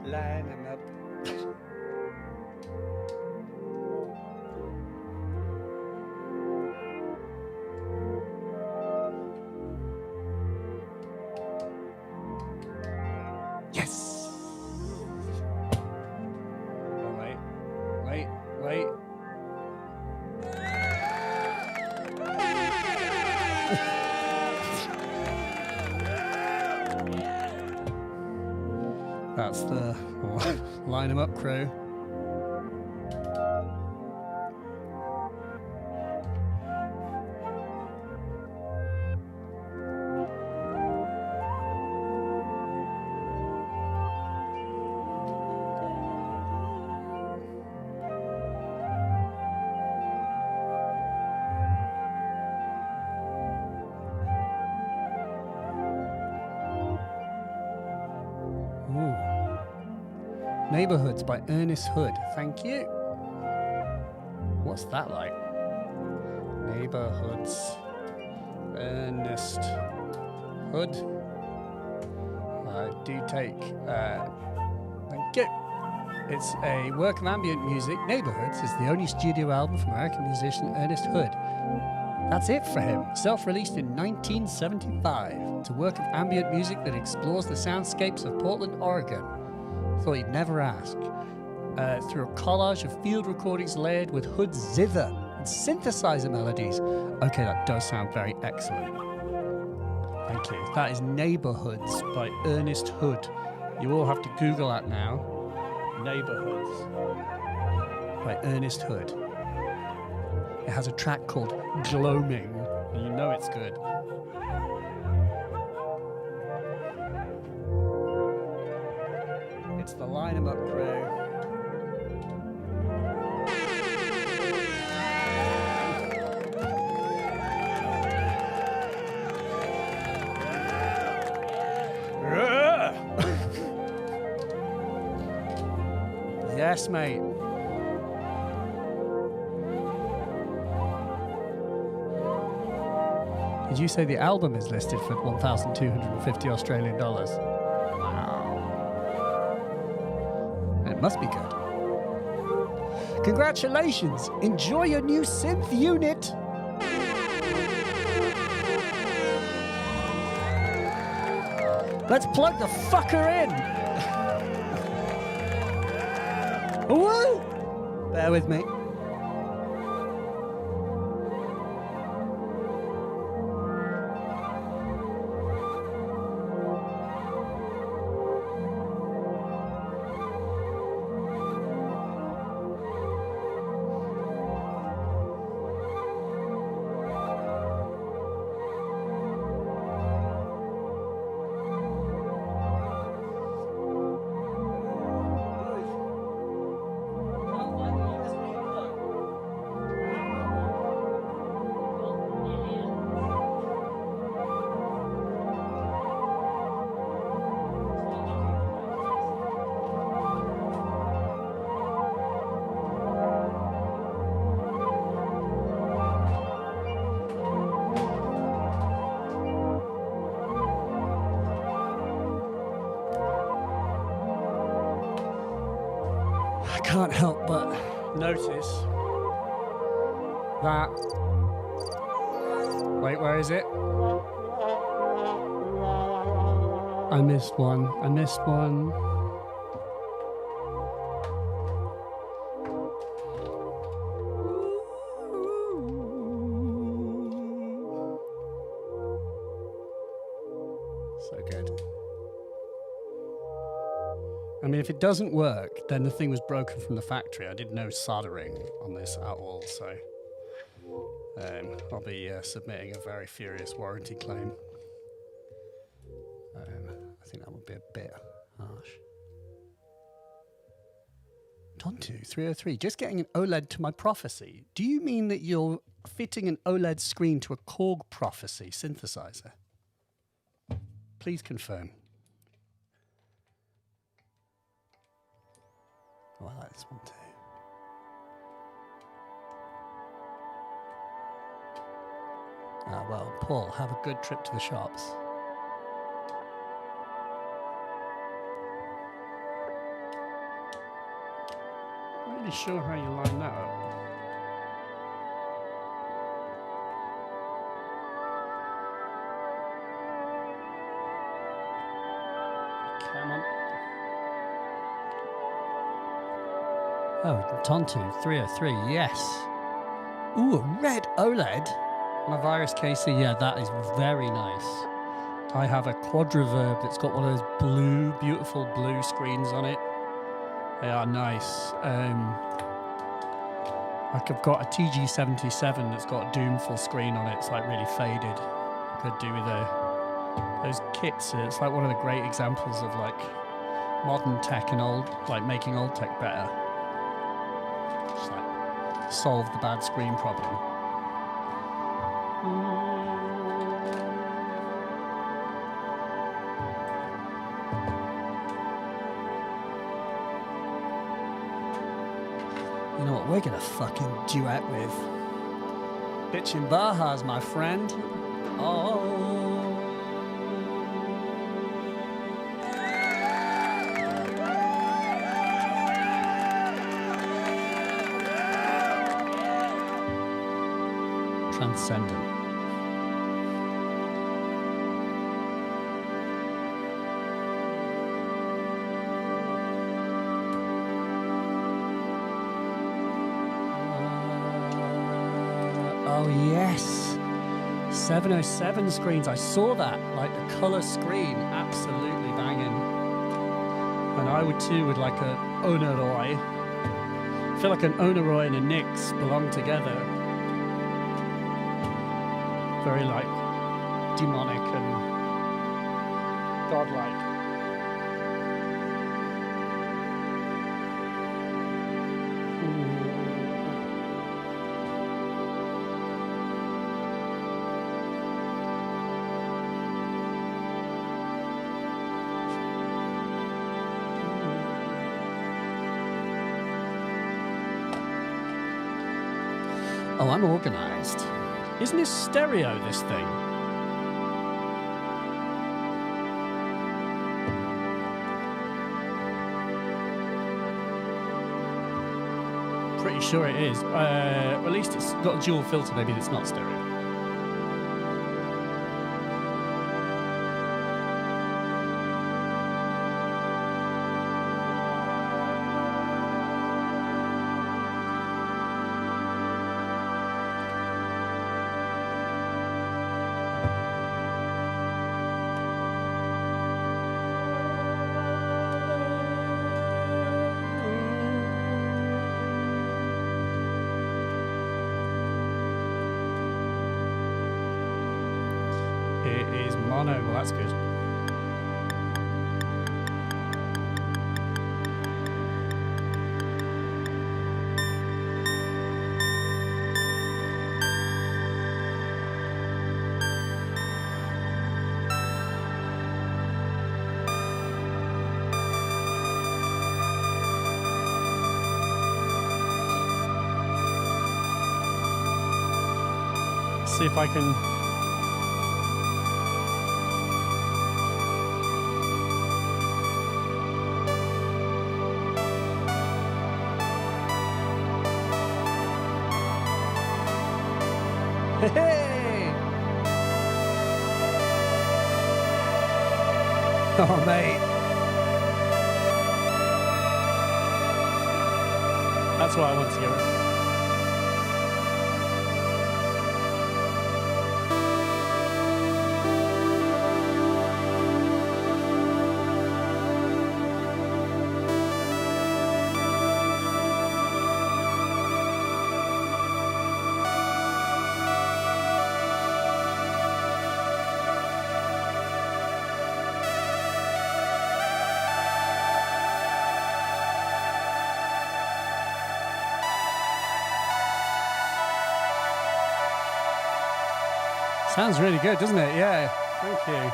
S1: Line them up. Yes! Oh, wait. That's the line 'em up crew. Neighborhoods by Ernest Hood. Thank you. What's that like? Neighborhoods. Ernest Hood. I do take. Thank you. It's a work of ambient music. Neighborhoods is the only studio album from American musician Ernest Hood. That's it for him. Self-released in 1975. It's a work of ambient music that explores the soundscapes of Portland, Oregon. Thought you'd never ask. Through a collage of field recordings layered with Hood's zither and synthesizer melodies. Okay, that does sound very excellent. Thank you. That is Neighborhoods by Ernest Hood. You all have to Google that now. Neighborhoods by Ernest Hood. It has a track called Gloaming, and you know it's good. It's the line 'em up crew. Yes, mate. Did you say the album is listed for 1,250 Australian dollars? It must be good. Congratulations! Enjoy your new synth unit! Let's plug the fucker in! Woo! Bear with me. can't help but notice that. Wait, where is it? I missed one. I missed one. So good. I mean, if it doesn't work, then the thing was broken from the factory. I did no soldering on this at all, so I'll be submitting a very furious warranty claim. I think that would be a bit harsh. Tontu 303, just getting an OLED to my prophecy. Do you mean that you're fitting an OLED screen to a Korg prophecy synthesizer? Please confirm. Oh, I like this one too. Ah, well, Paul, have a good trip to the shops. Not really sure how you line that up. Come on. Oh, Tontu 303, yes. Ooh, a red OLED on a Virus KC. Yeah, that is very nice. I have a Quadriverb that's got one of those blue, beautiful blue screens on it. They are nice. Like I've got a TG77 that's got a Doom full screen on it. It's like really faded. Could do with those kits. It's like one of the great examples of like modern tech and old, like making old tech better. Just like solve the bad screen problem. You know what we're gonna fucking duet with? Bitchin' Bajas, my friend. Oh. Transcendent. Oh yes, 707 screens. I saw that, like the color screen, absolutely banging. And I would too with like a Onoroi. I feel like an Onoroi and a NYX belong together. Very like demonic and godlike. Oh, I'm organised. Isn't this stereo, this thing? Pretty sure it is. At least it's got a dual filter, maybe it's not stereo. Mono, well that's good. See if I can. Hey! Oh, mate. That's what I want to hear. Sounds really good, doesn't it? Yeah, thank you.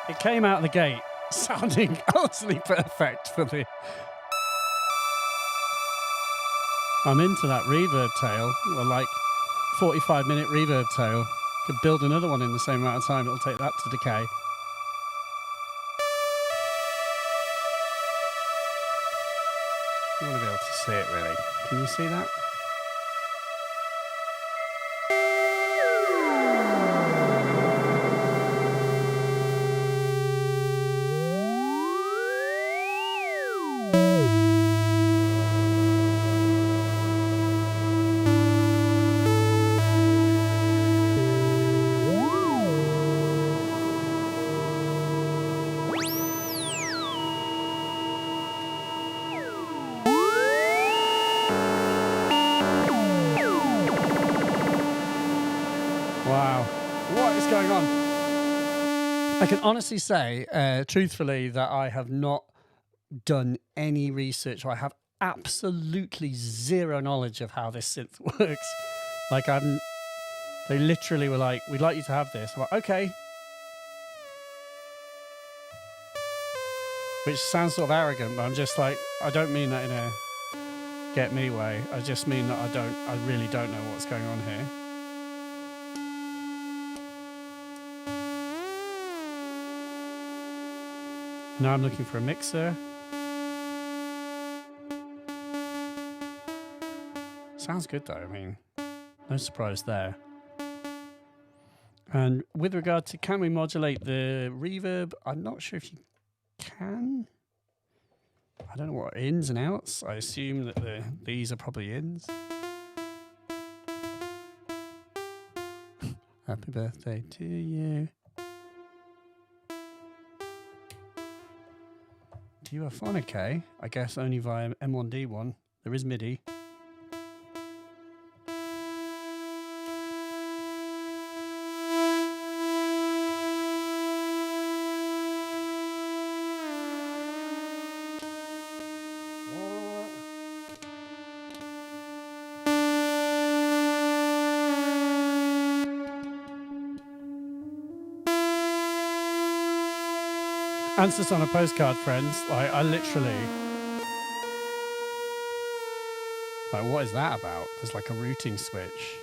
S1: It came out of the gate sounding utterly perfect for the... I'm into that reverb tail, well, like 45-minute reverb tail. Could build another one in the same amount of time. It'll take that to decay. You want to be able to see it, really. Can you see that? Wow, what is going on? I can honestly say, truthfully, that I have not done any research, or I have absolutely zero knowledge of how this synth works. Like, they literally were like, we'd like you to have this. I'm like, okay. Which sounds sort of arrogant, but I'm just like, I don't mean that in a get me way. I just mean that I really don't know what's going on here. Now I'm looking for a mixer. Sounds good though, I mean, no surprise there. And with regard to can we modulate the reverb, I'm not sure if you can. I don't know what ins and outs. I assume that these are probably ins. Happy birthday to you. Duophonic, eh? I guess only via M1D1. There is MIDI. Answers on a postcard, friends. Like, I literally... Like, what is that about? There's like a routing switch.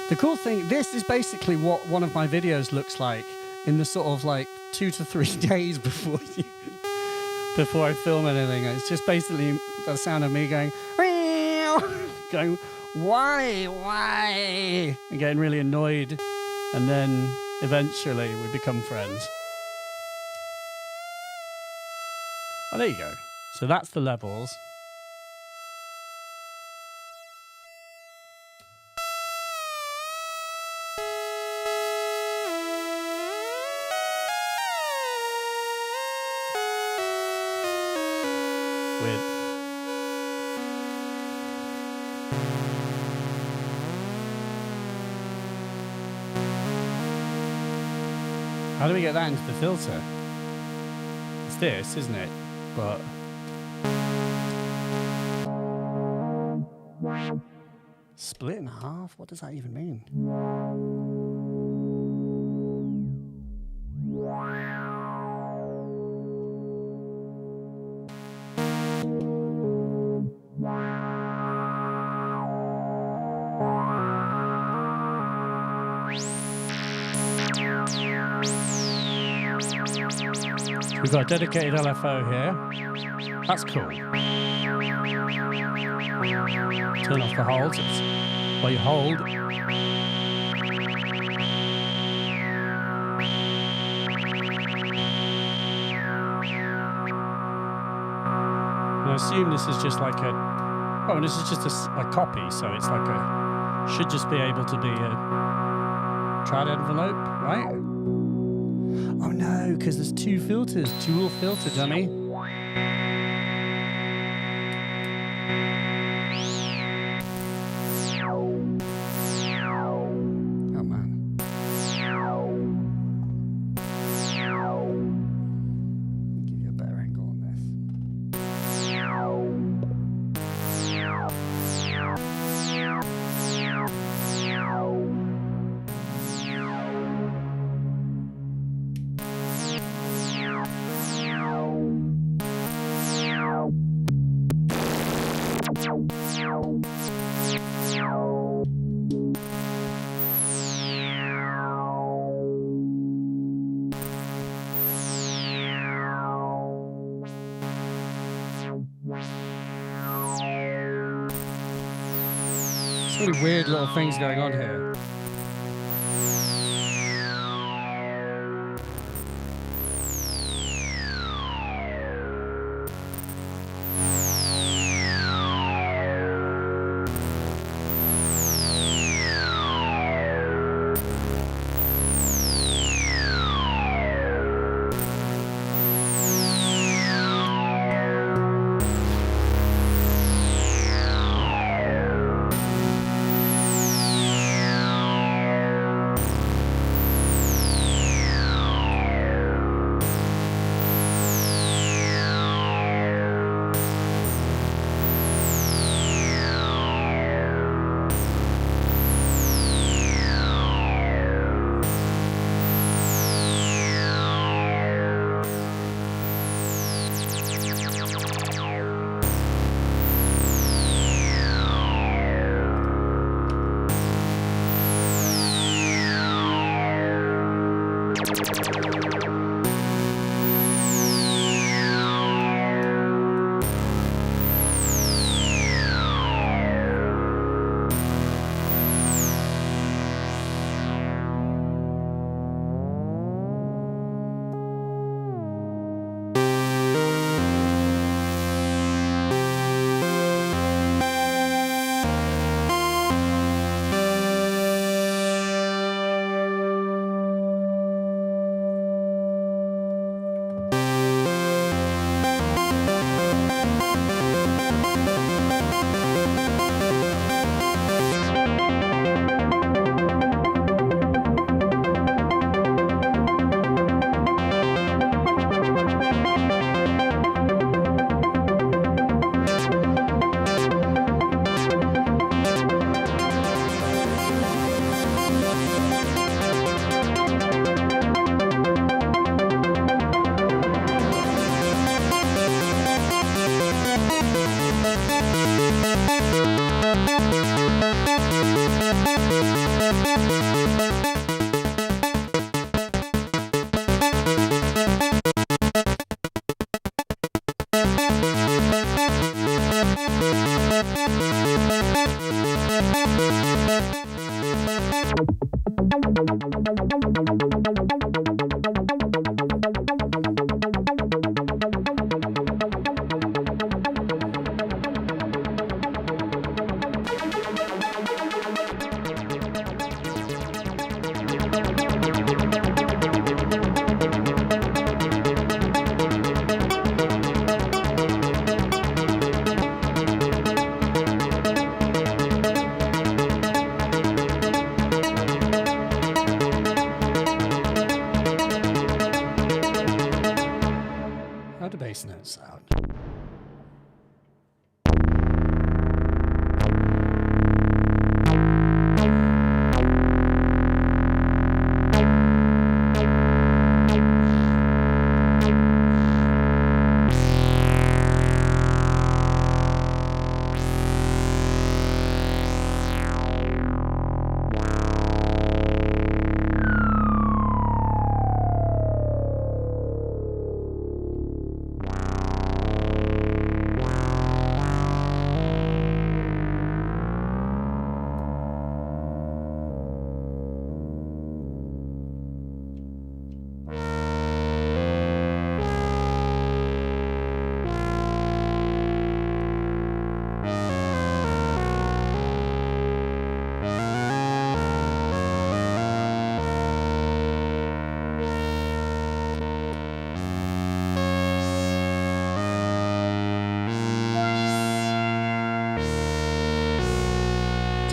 S1: The cool thing, this is basically what one of my videos looks like in the sort of like 2 to 3 days before I film anything. It's just basically the sound of me going, going, why? And getting really annoyed. And then eventually we become friends. Oh, there you go. So that's the levels. Weird. How do we get that into the filter? It's this, isn't it? But split in half? What does that even mean? We've got a dedicated LFO here. That's cool. Turn off the holds. While you hold. And I assume this is just like a... Oh, and this is just a copy, so it's like a... Should just be able to be a triad envelope, right? Oh no, because there's two filters. Dual filter, dummy. Oh man. Give you a better angle on this. So many weird little things going on here. How do bass notes sound?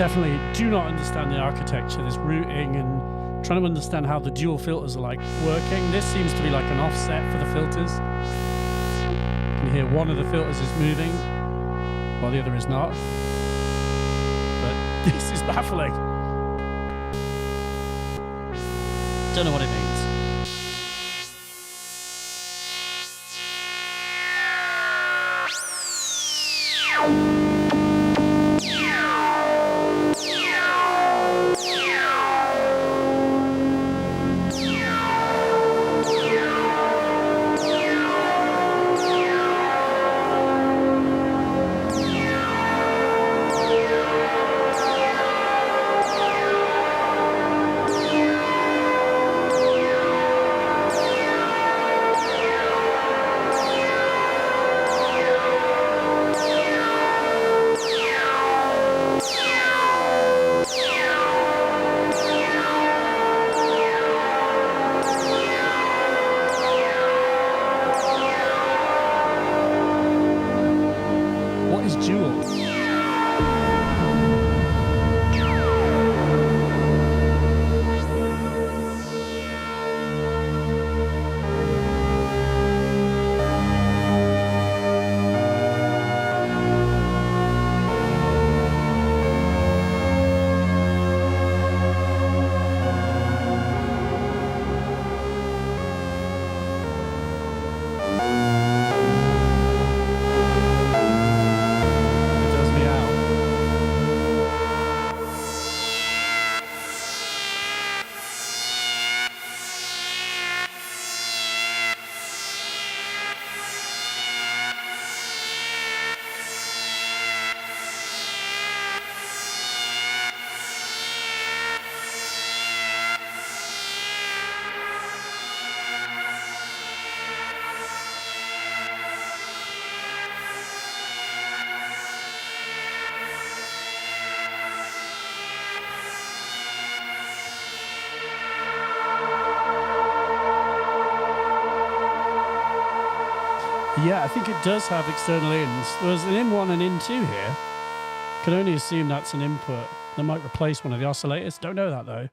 S1: definitely do not understand the architecture, this routing, and trying to understand how the dual filters are like working. This seems to be like an offset for the filters. You can hear one of the filters is moving while the other is not. But this is baffling. Don't know what it means. Yeah, I think it does have external ins. There's an in1 and in2 here. Can only assume that's an input. That might replace one of the oscillators. Don't know that though.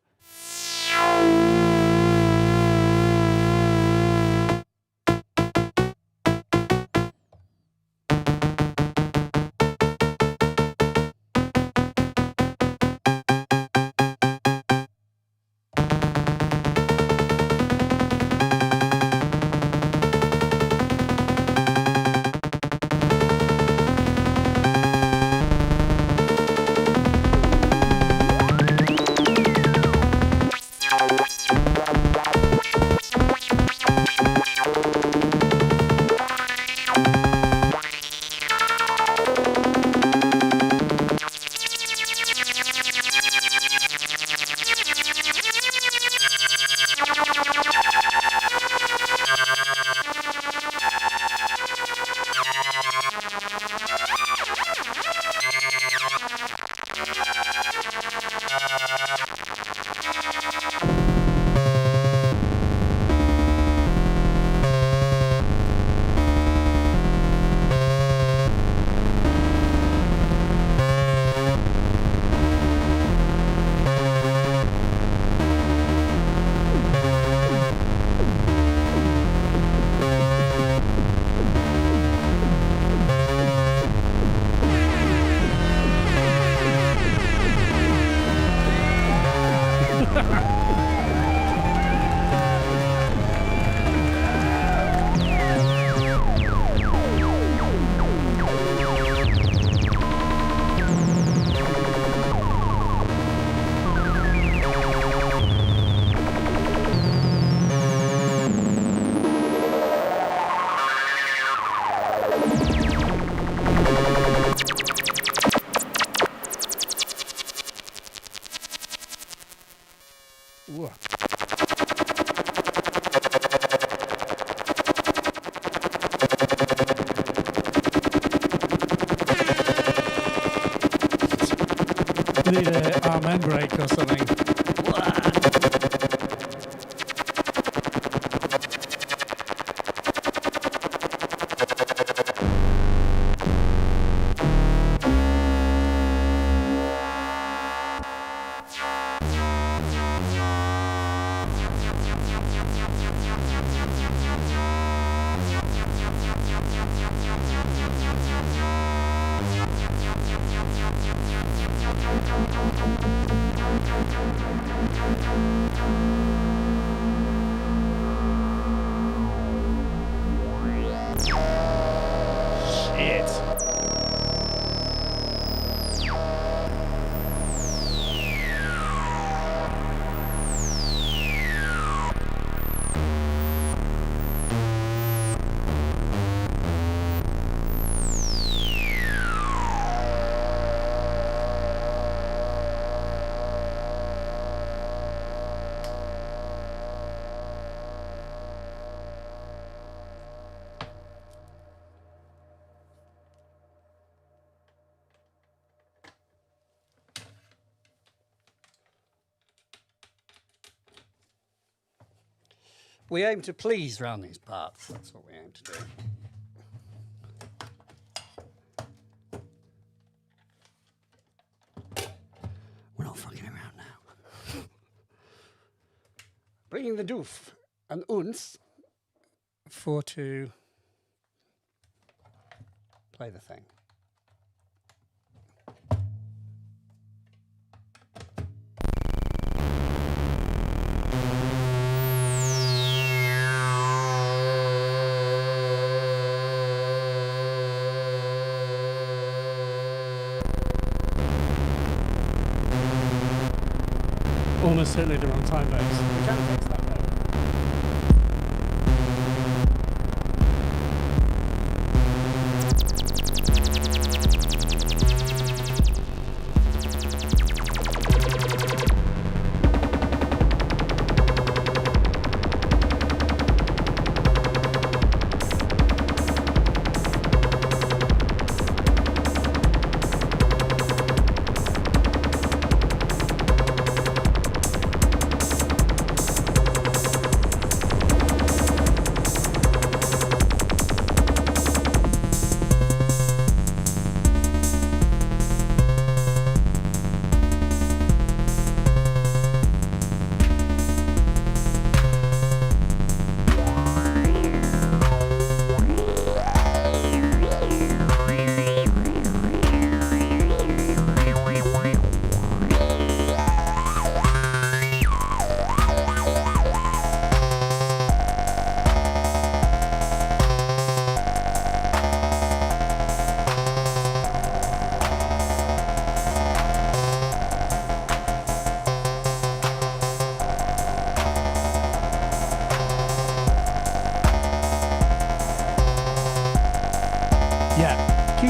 S1: Need an arm and brake or something. We aim to please round these parts. That's what we aim to do. We're not fucking around now. Bringing the doof and uns for to play the thing. Almost certainly the wrong time base. We can fix that though.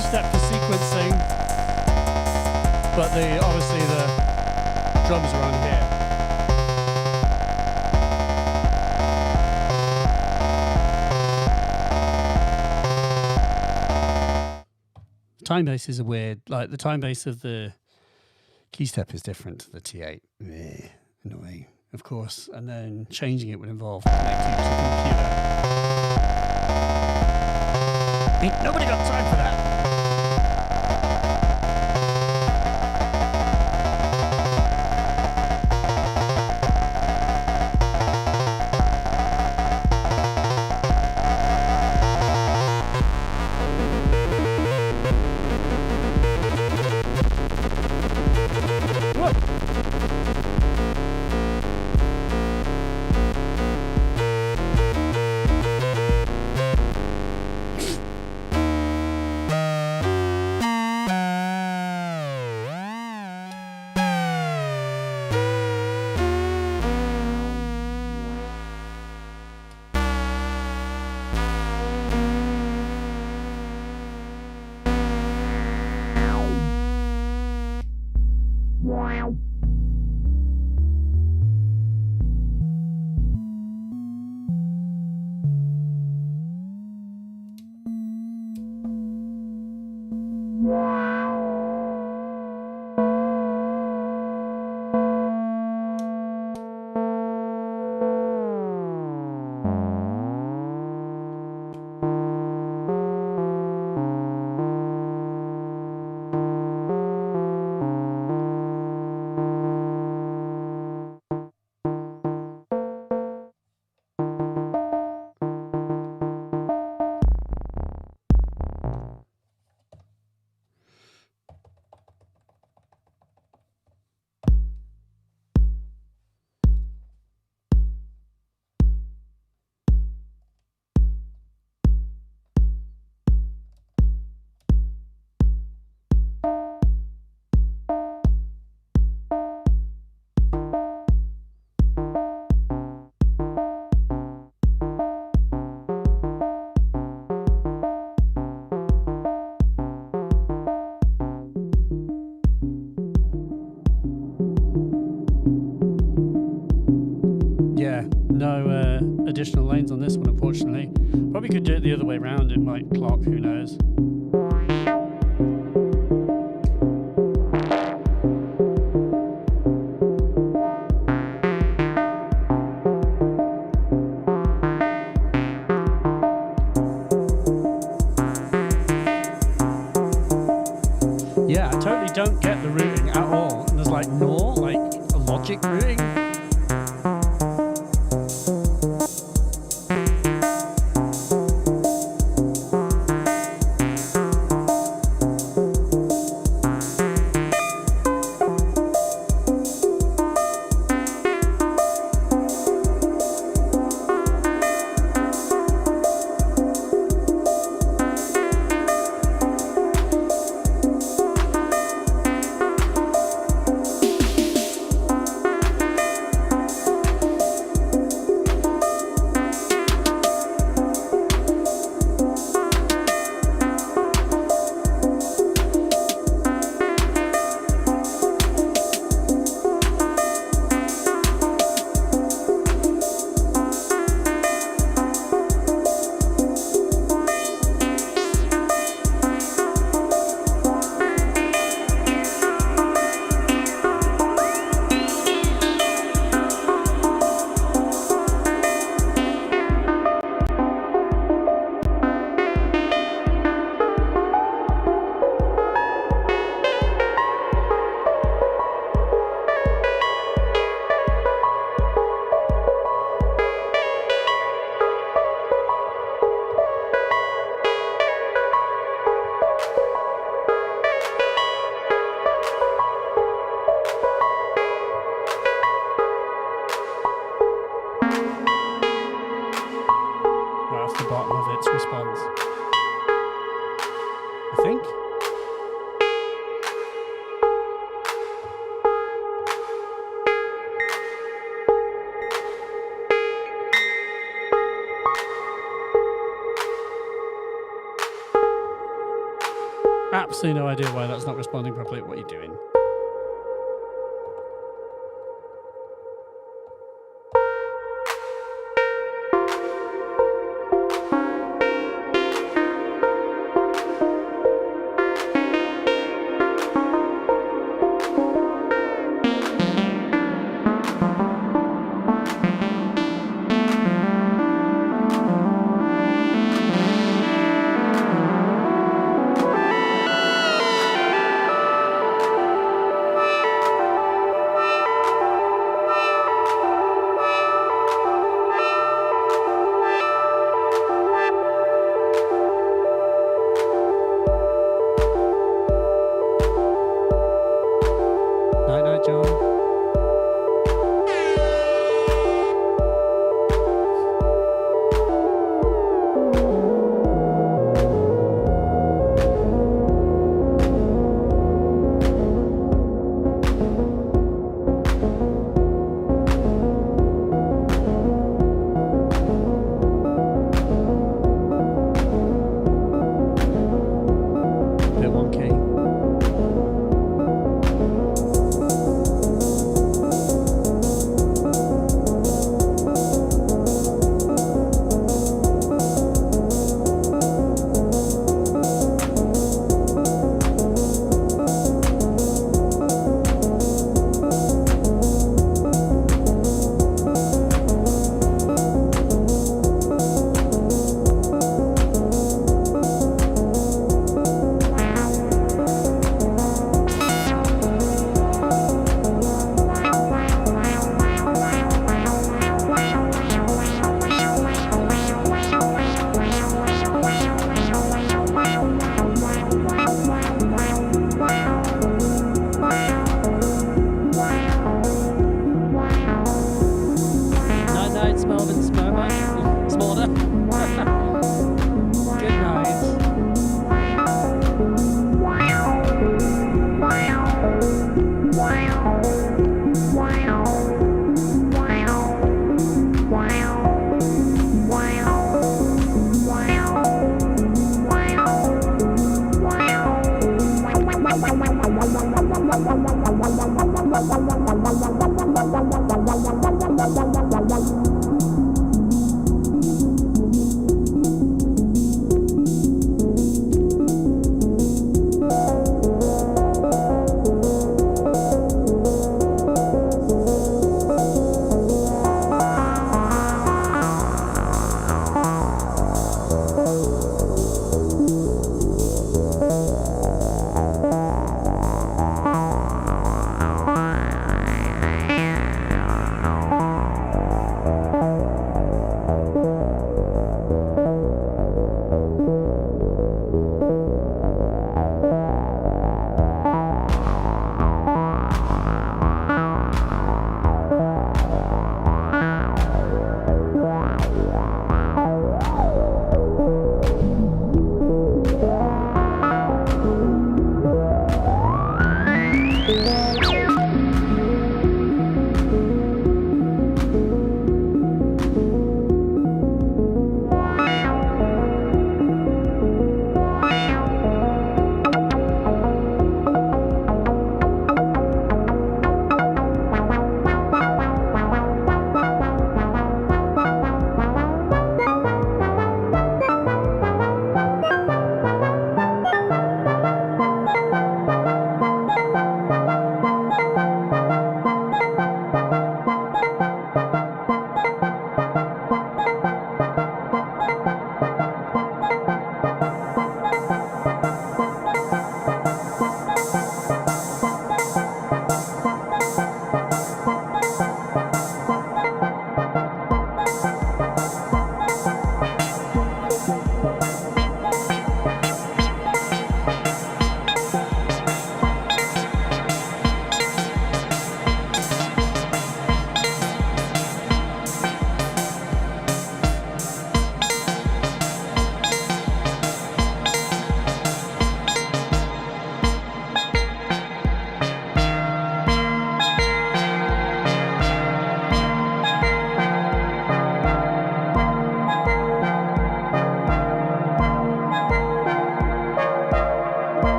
S1: Step for sequencing, but obviously the drums are on here. Time bases are weird. Like the time base of the key step is different to the T8. Annoying, of course, and then changing it would involve connecting to the computer. Ain't nobody got time for that. Additional lanes on this one, unfortunately. Probably could do it the other way around, it might clock, who knows. don't get the routing at all. And there's like NOR, like a logic routing. Absolutely no idea why that's not responding properly. What are you doing?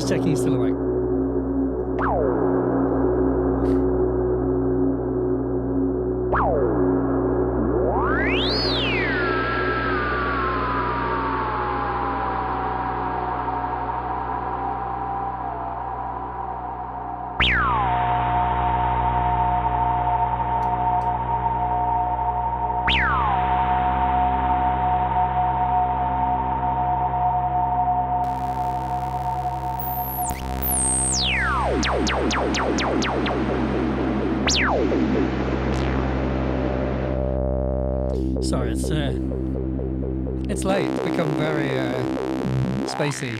S1: Just checking he's still awake. Sorry, it's late. It's become very spacey.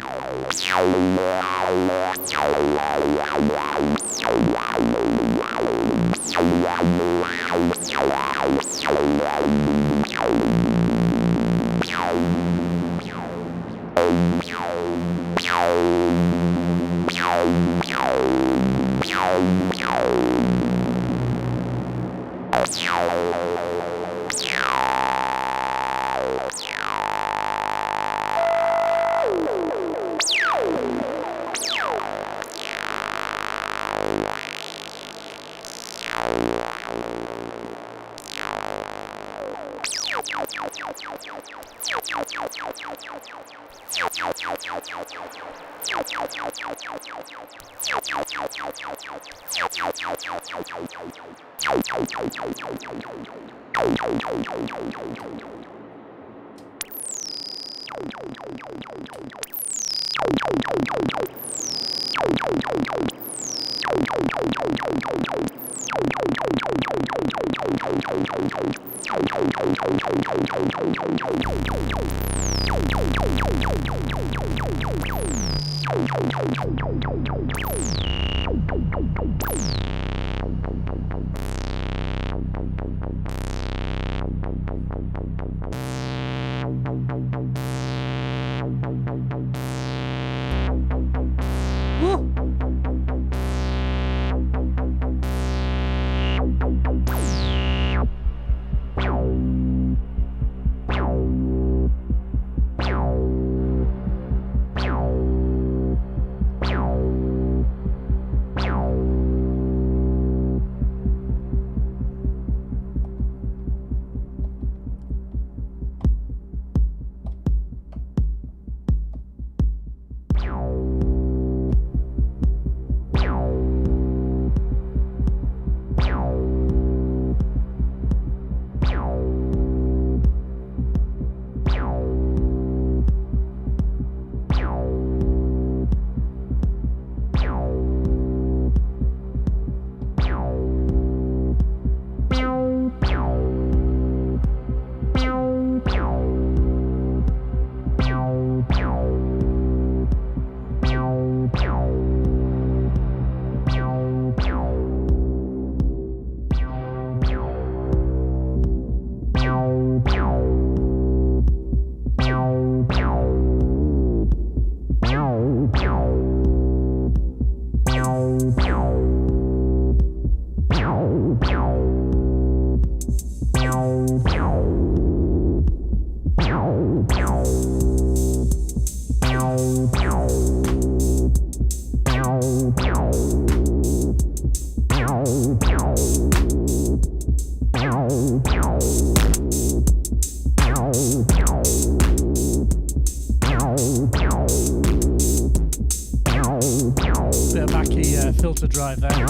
S1: Filter drive there.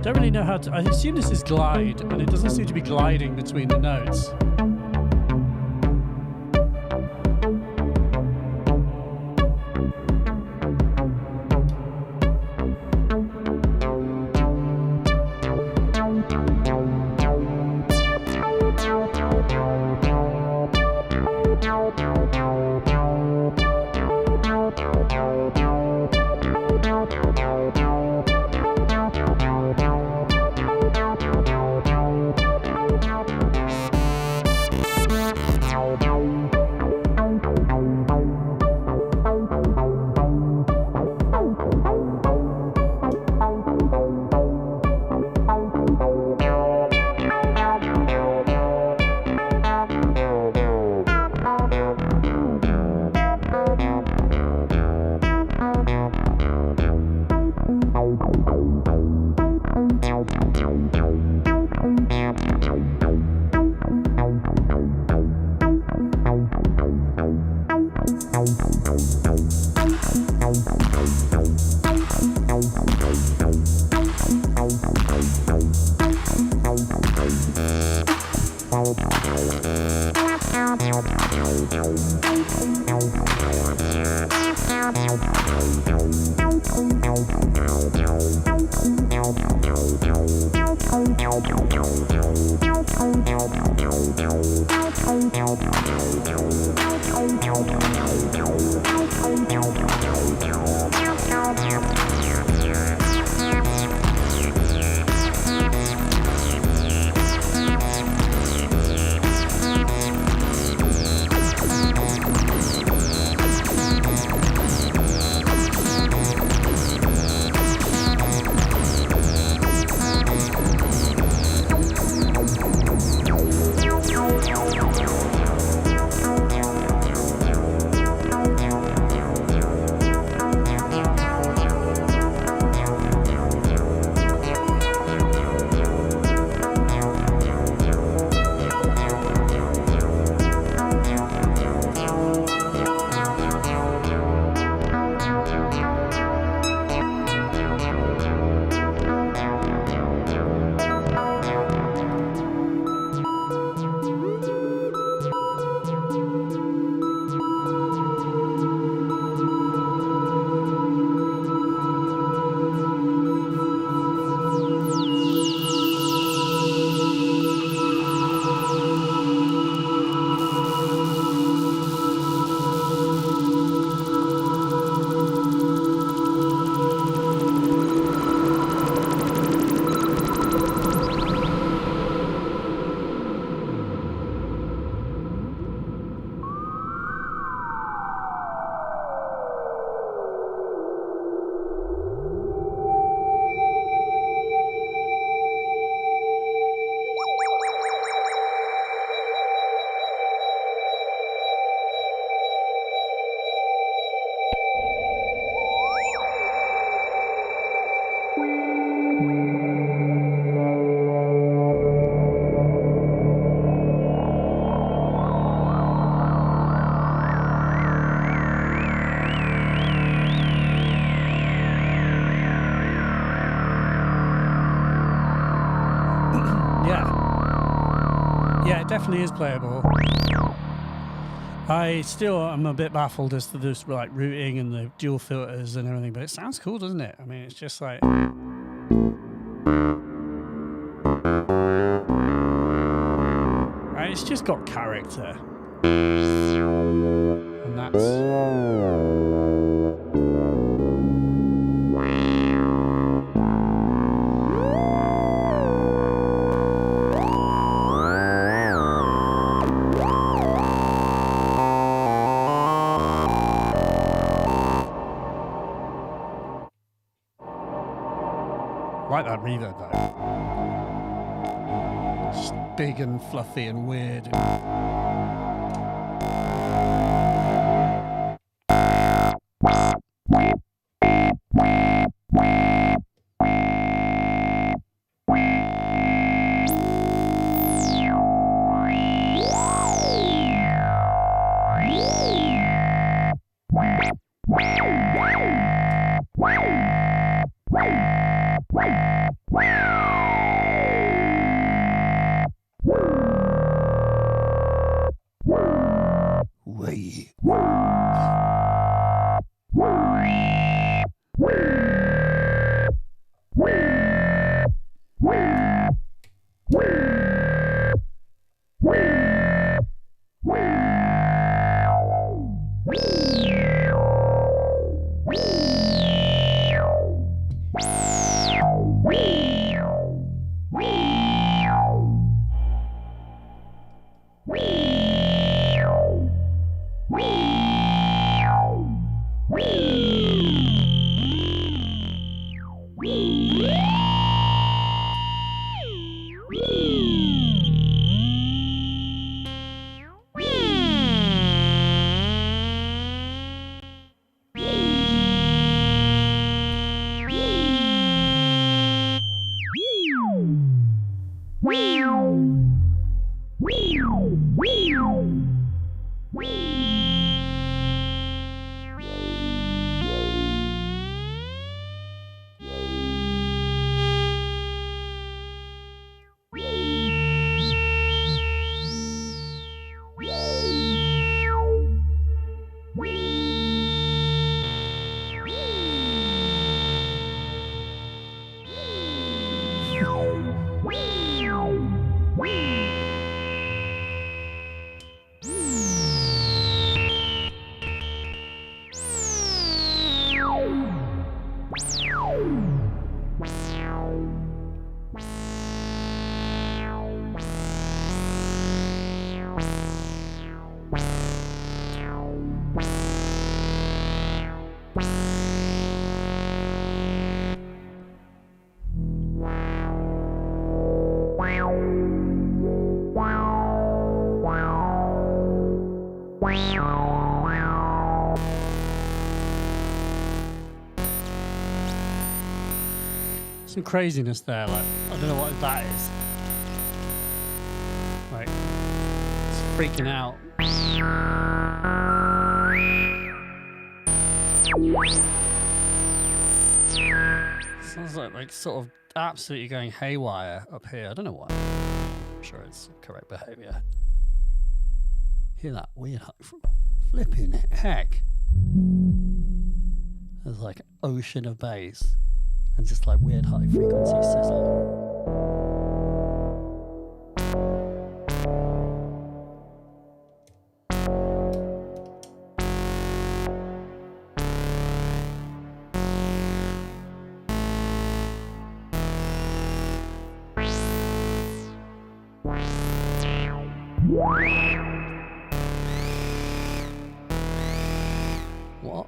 S1: Don't really know how to. I assume this is glide, and it doesn't seem to be gliding between the notes. definitely is playable. I still am a bit baffled as to this like routing and the dual filters and everything, but it sounds cool, doesn't it? I mean, it's just like... Right, it's just got character. And that's... I like that reverb though. Just big and fluffy and weird. Some craziness there, like, I don't know what that is. Like, it's freaking out. Sounds like sort of absolutely going haywire up here. I don't know why. I'm sure it's correct behavior. Hear that weird flipping heck. There's like an ocean of bass. And just like weird high frequency sizzle. What?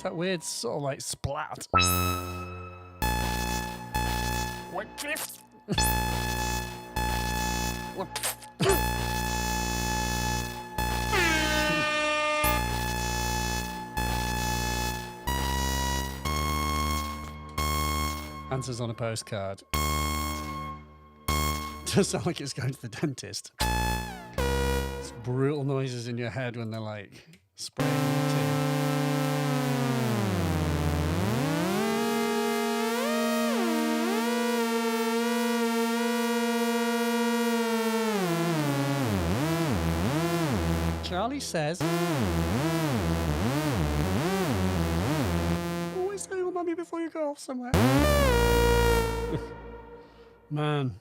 S1: That weird sort of like splat. What? Answers on a postcard. Does sound like it's going to the dentist. It's brutal noises in your head when they're like spraying your teeth. Charlie says, always say your mummy before you go off somewhere. Man.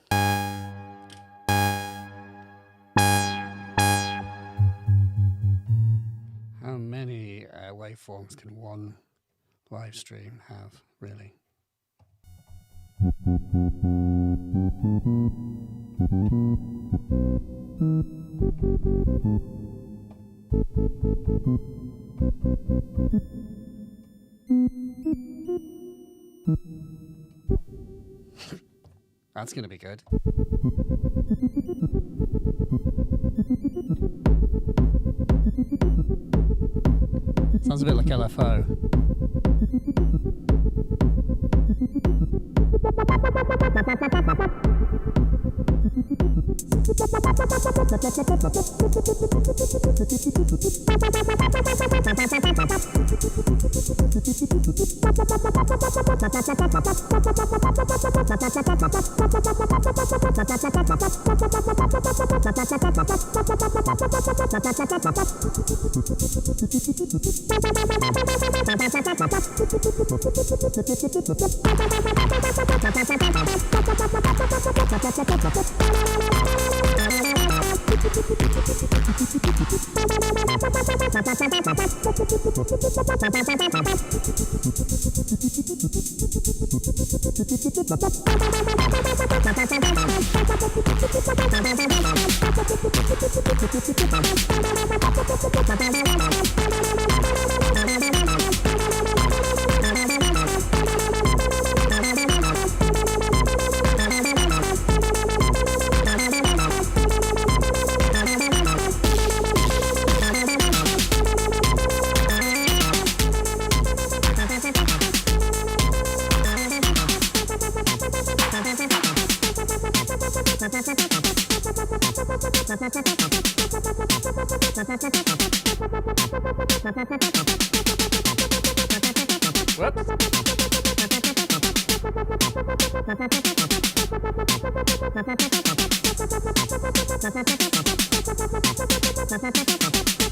S1: How many waveforms can one live stream have, really? That's going to be good. Sounds a bit like LFO.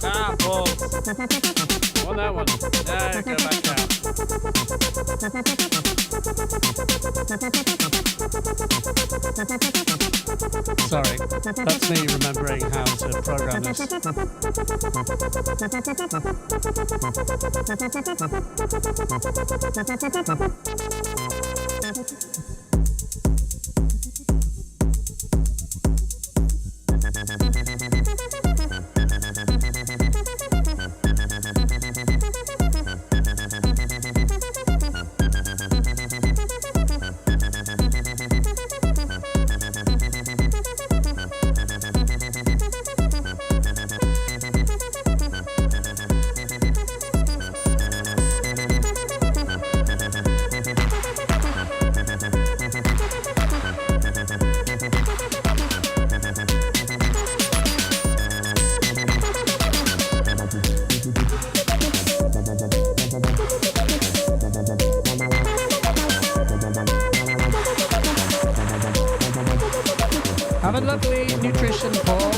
S1: Ah, balls. On that one. No, go back down. Sorry, that's me remembering how to program this. Have a lovely nutrition, Paul.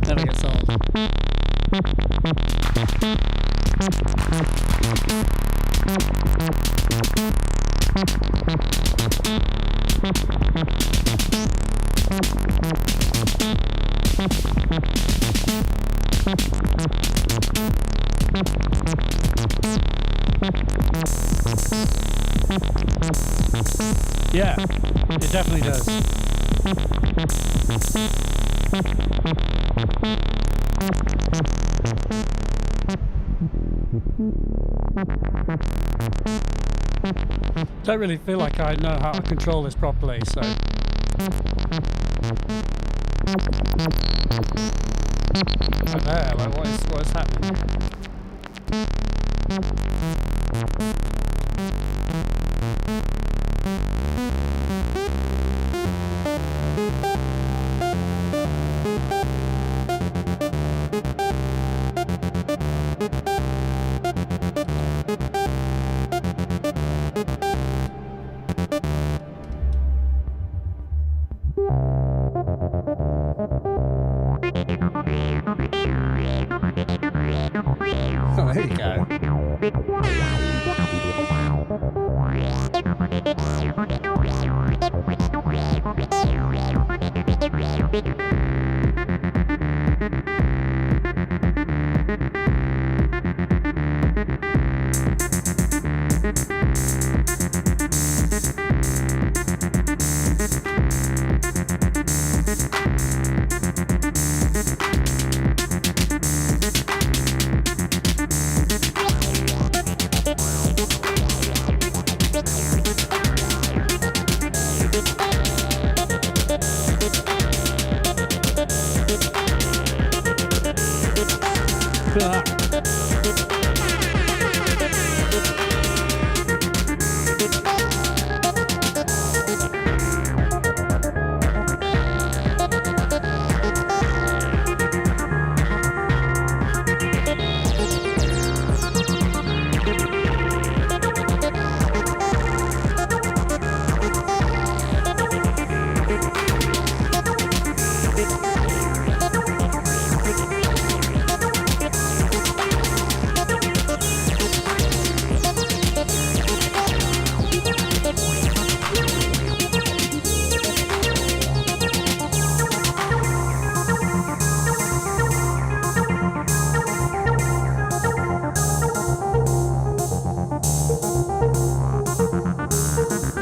S1: Never gets old. Yeah, it definitely does. Don't really feel like I know how to control this properly, so. Right there, like what is happening? Oh, there you go.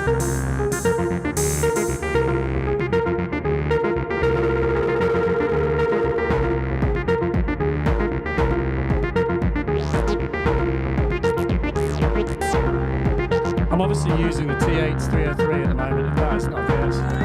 S1: I'm obviously using the TH303 at the moment, if that is not obvious.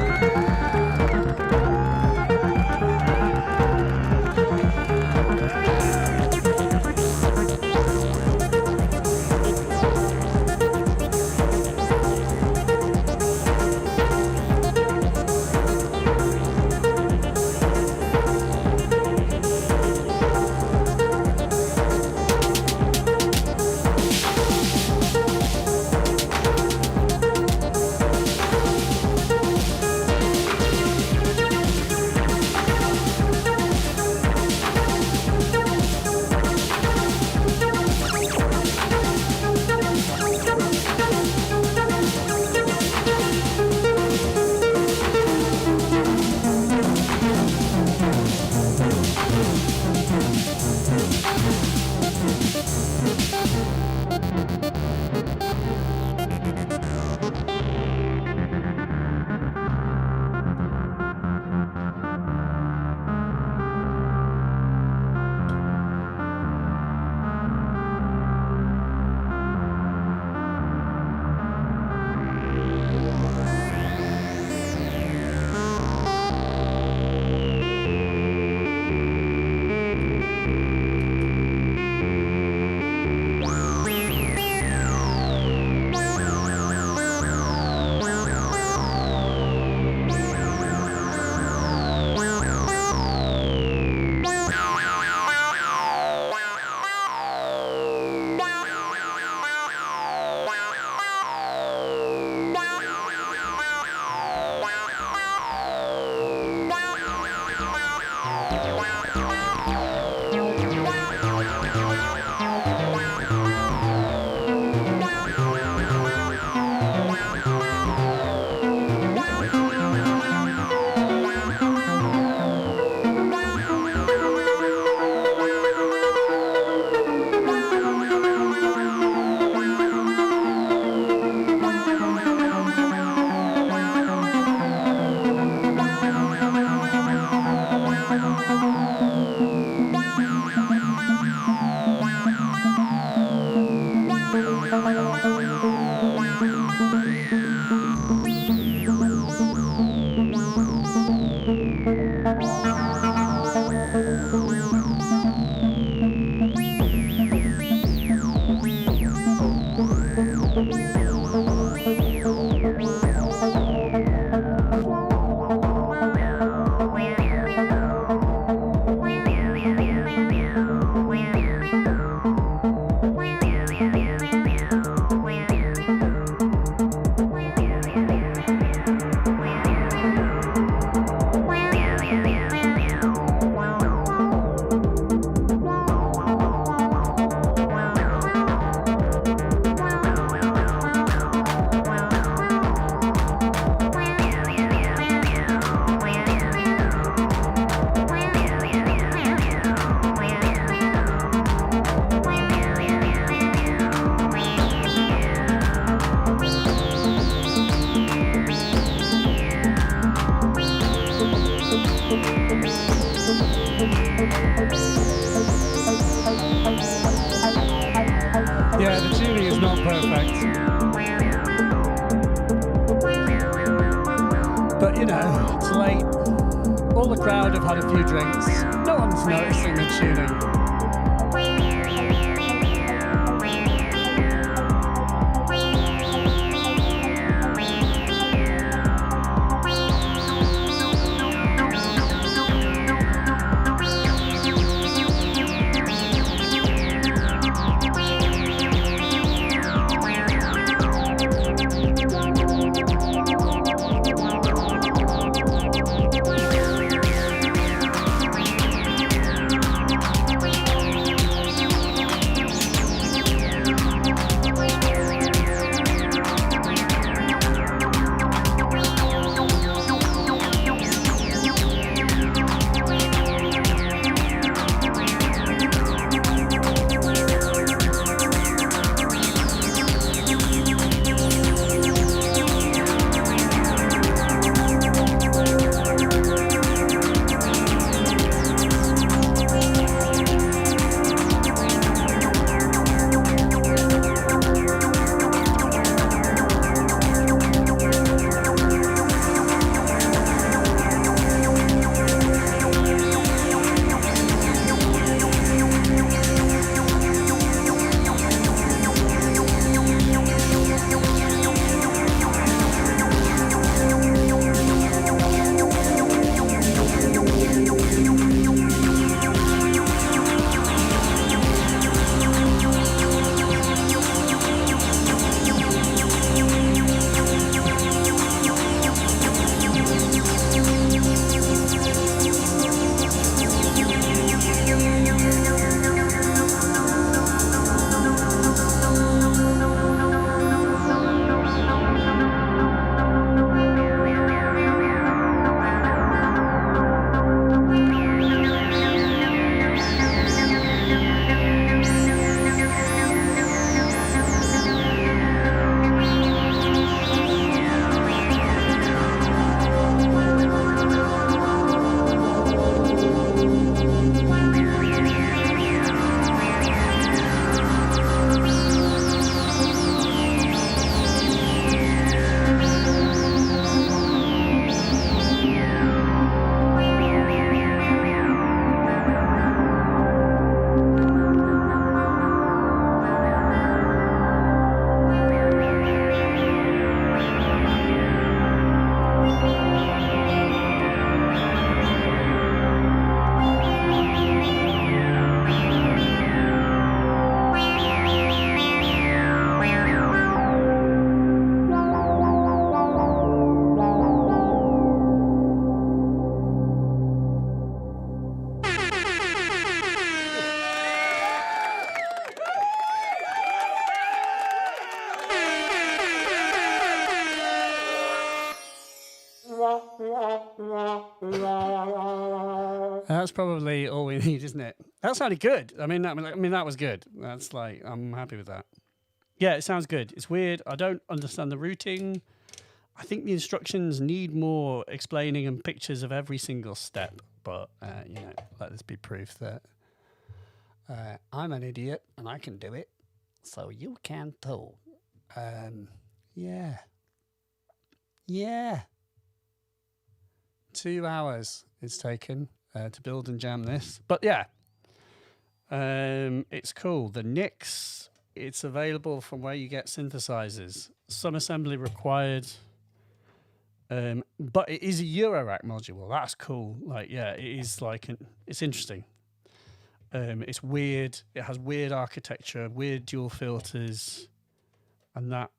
S1: Yeah, the tuning is not perfect. But you know, it's late. All the crowd have had a few drinks. No one's noticing the tuning. That's probably all we need, isn't it? That sounded good. I mean, that was good. That's like, I'm happy with that. Yeah, it sounds good. It's weird. I don't understand the routing. I think the instructions need more explaining and pictures of every single step. But, you know, let this be proof that I'm an idiot and I can do it. So you can too. Yeah. Yeah. 2 hours it's taken to build and jam this. But yeah, it's cool. The NYX, it's available from where you get synthesizers. Some assembly required. But it is a Eurorack module. That's cool. Like, yeah, it is like, it's interesting. It's weird. It has weird architecture, weird dual filters, and that,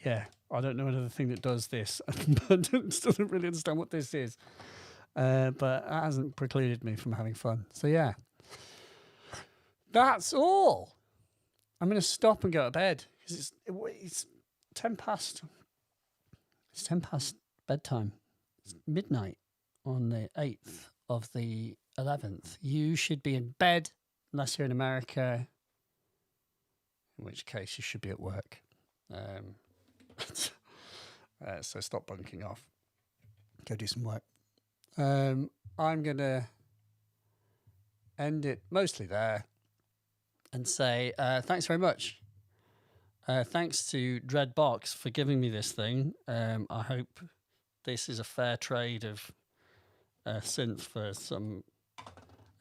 S1: yeah, I don't know another thing that does this, but still don't really understand what this is. But that hasn't precluded me from having fun. So yeah, that's all. I'm going to stop and go to bed because it's 10 past. It's 10 past bedtime. It's midnight on the 8th of the 11th. You should be in bed unless you're in America, in which case you should be at work. So stop bunking off. Go do some work. I'm going to end it mostly there and say thanks very much. Thanks to DREADBOX for giving me this thing. I hope this is a fair trade of synth for some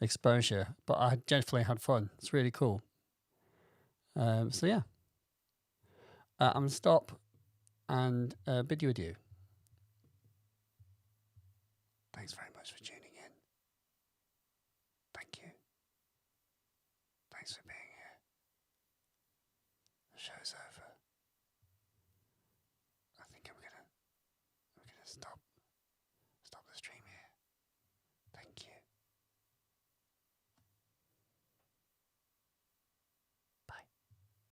S1: exposure, but I definitely had fun. It's really cool. So yeah, I'm going to stop and bid you adieu. Thanks very much for tuning in. Thank you. Thanks for being here. The show's over. I think we're gonna stop.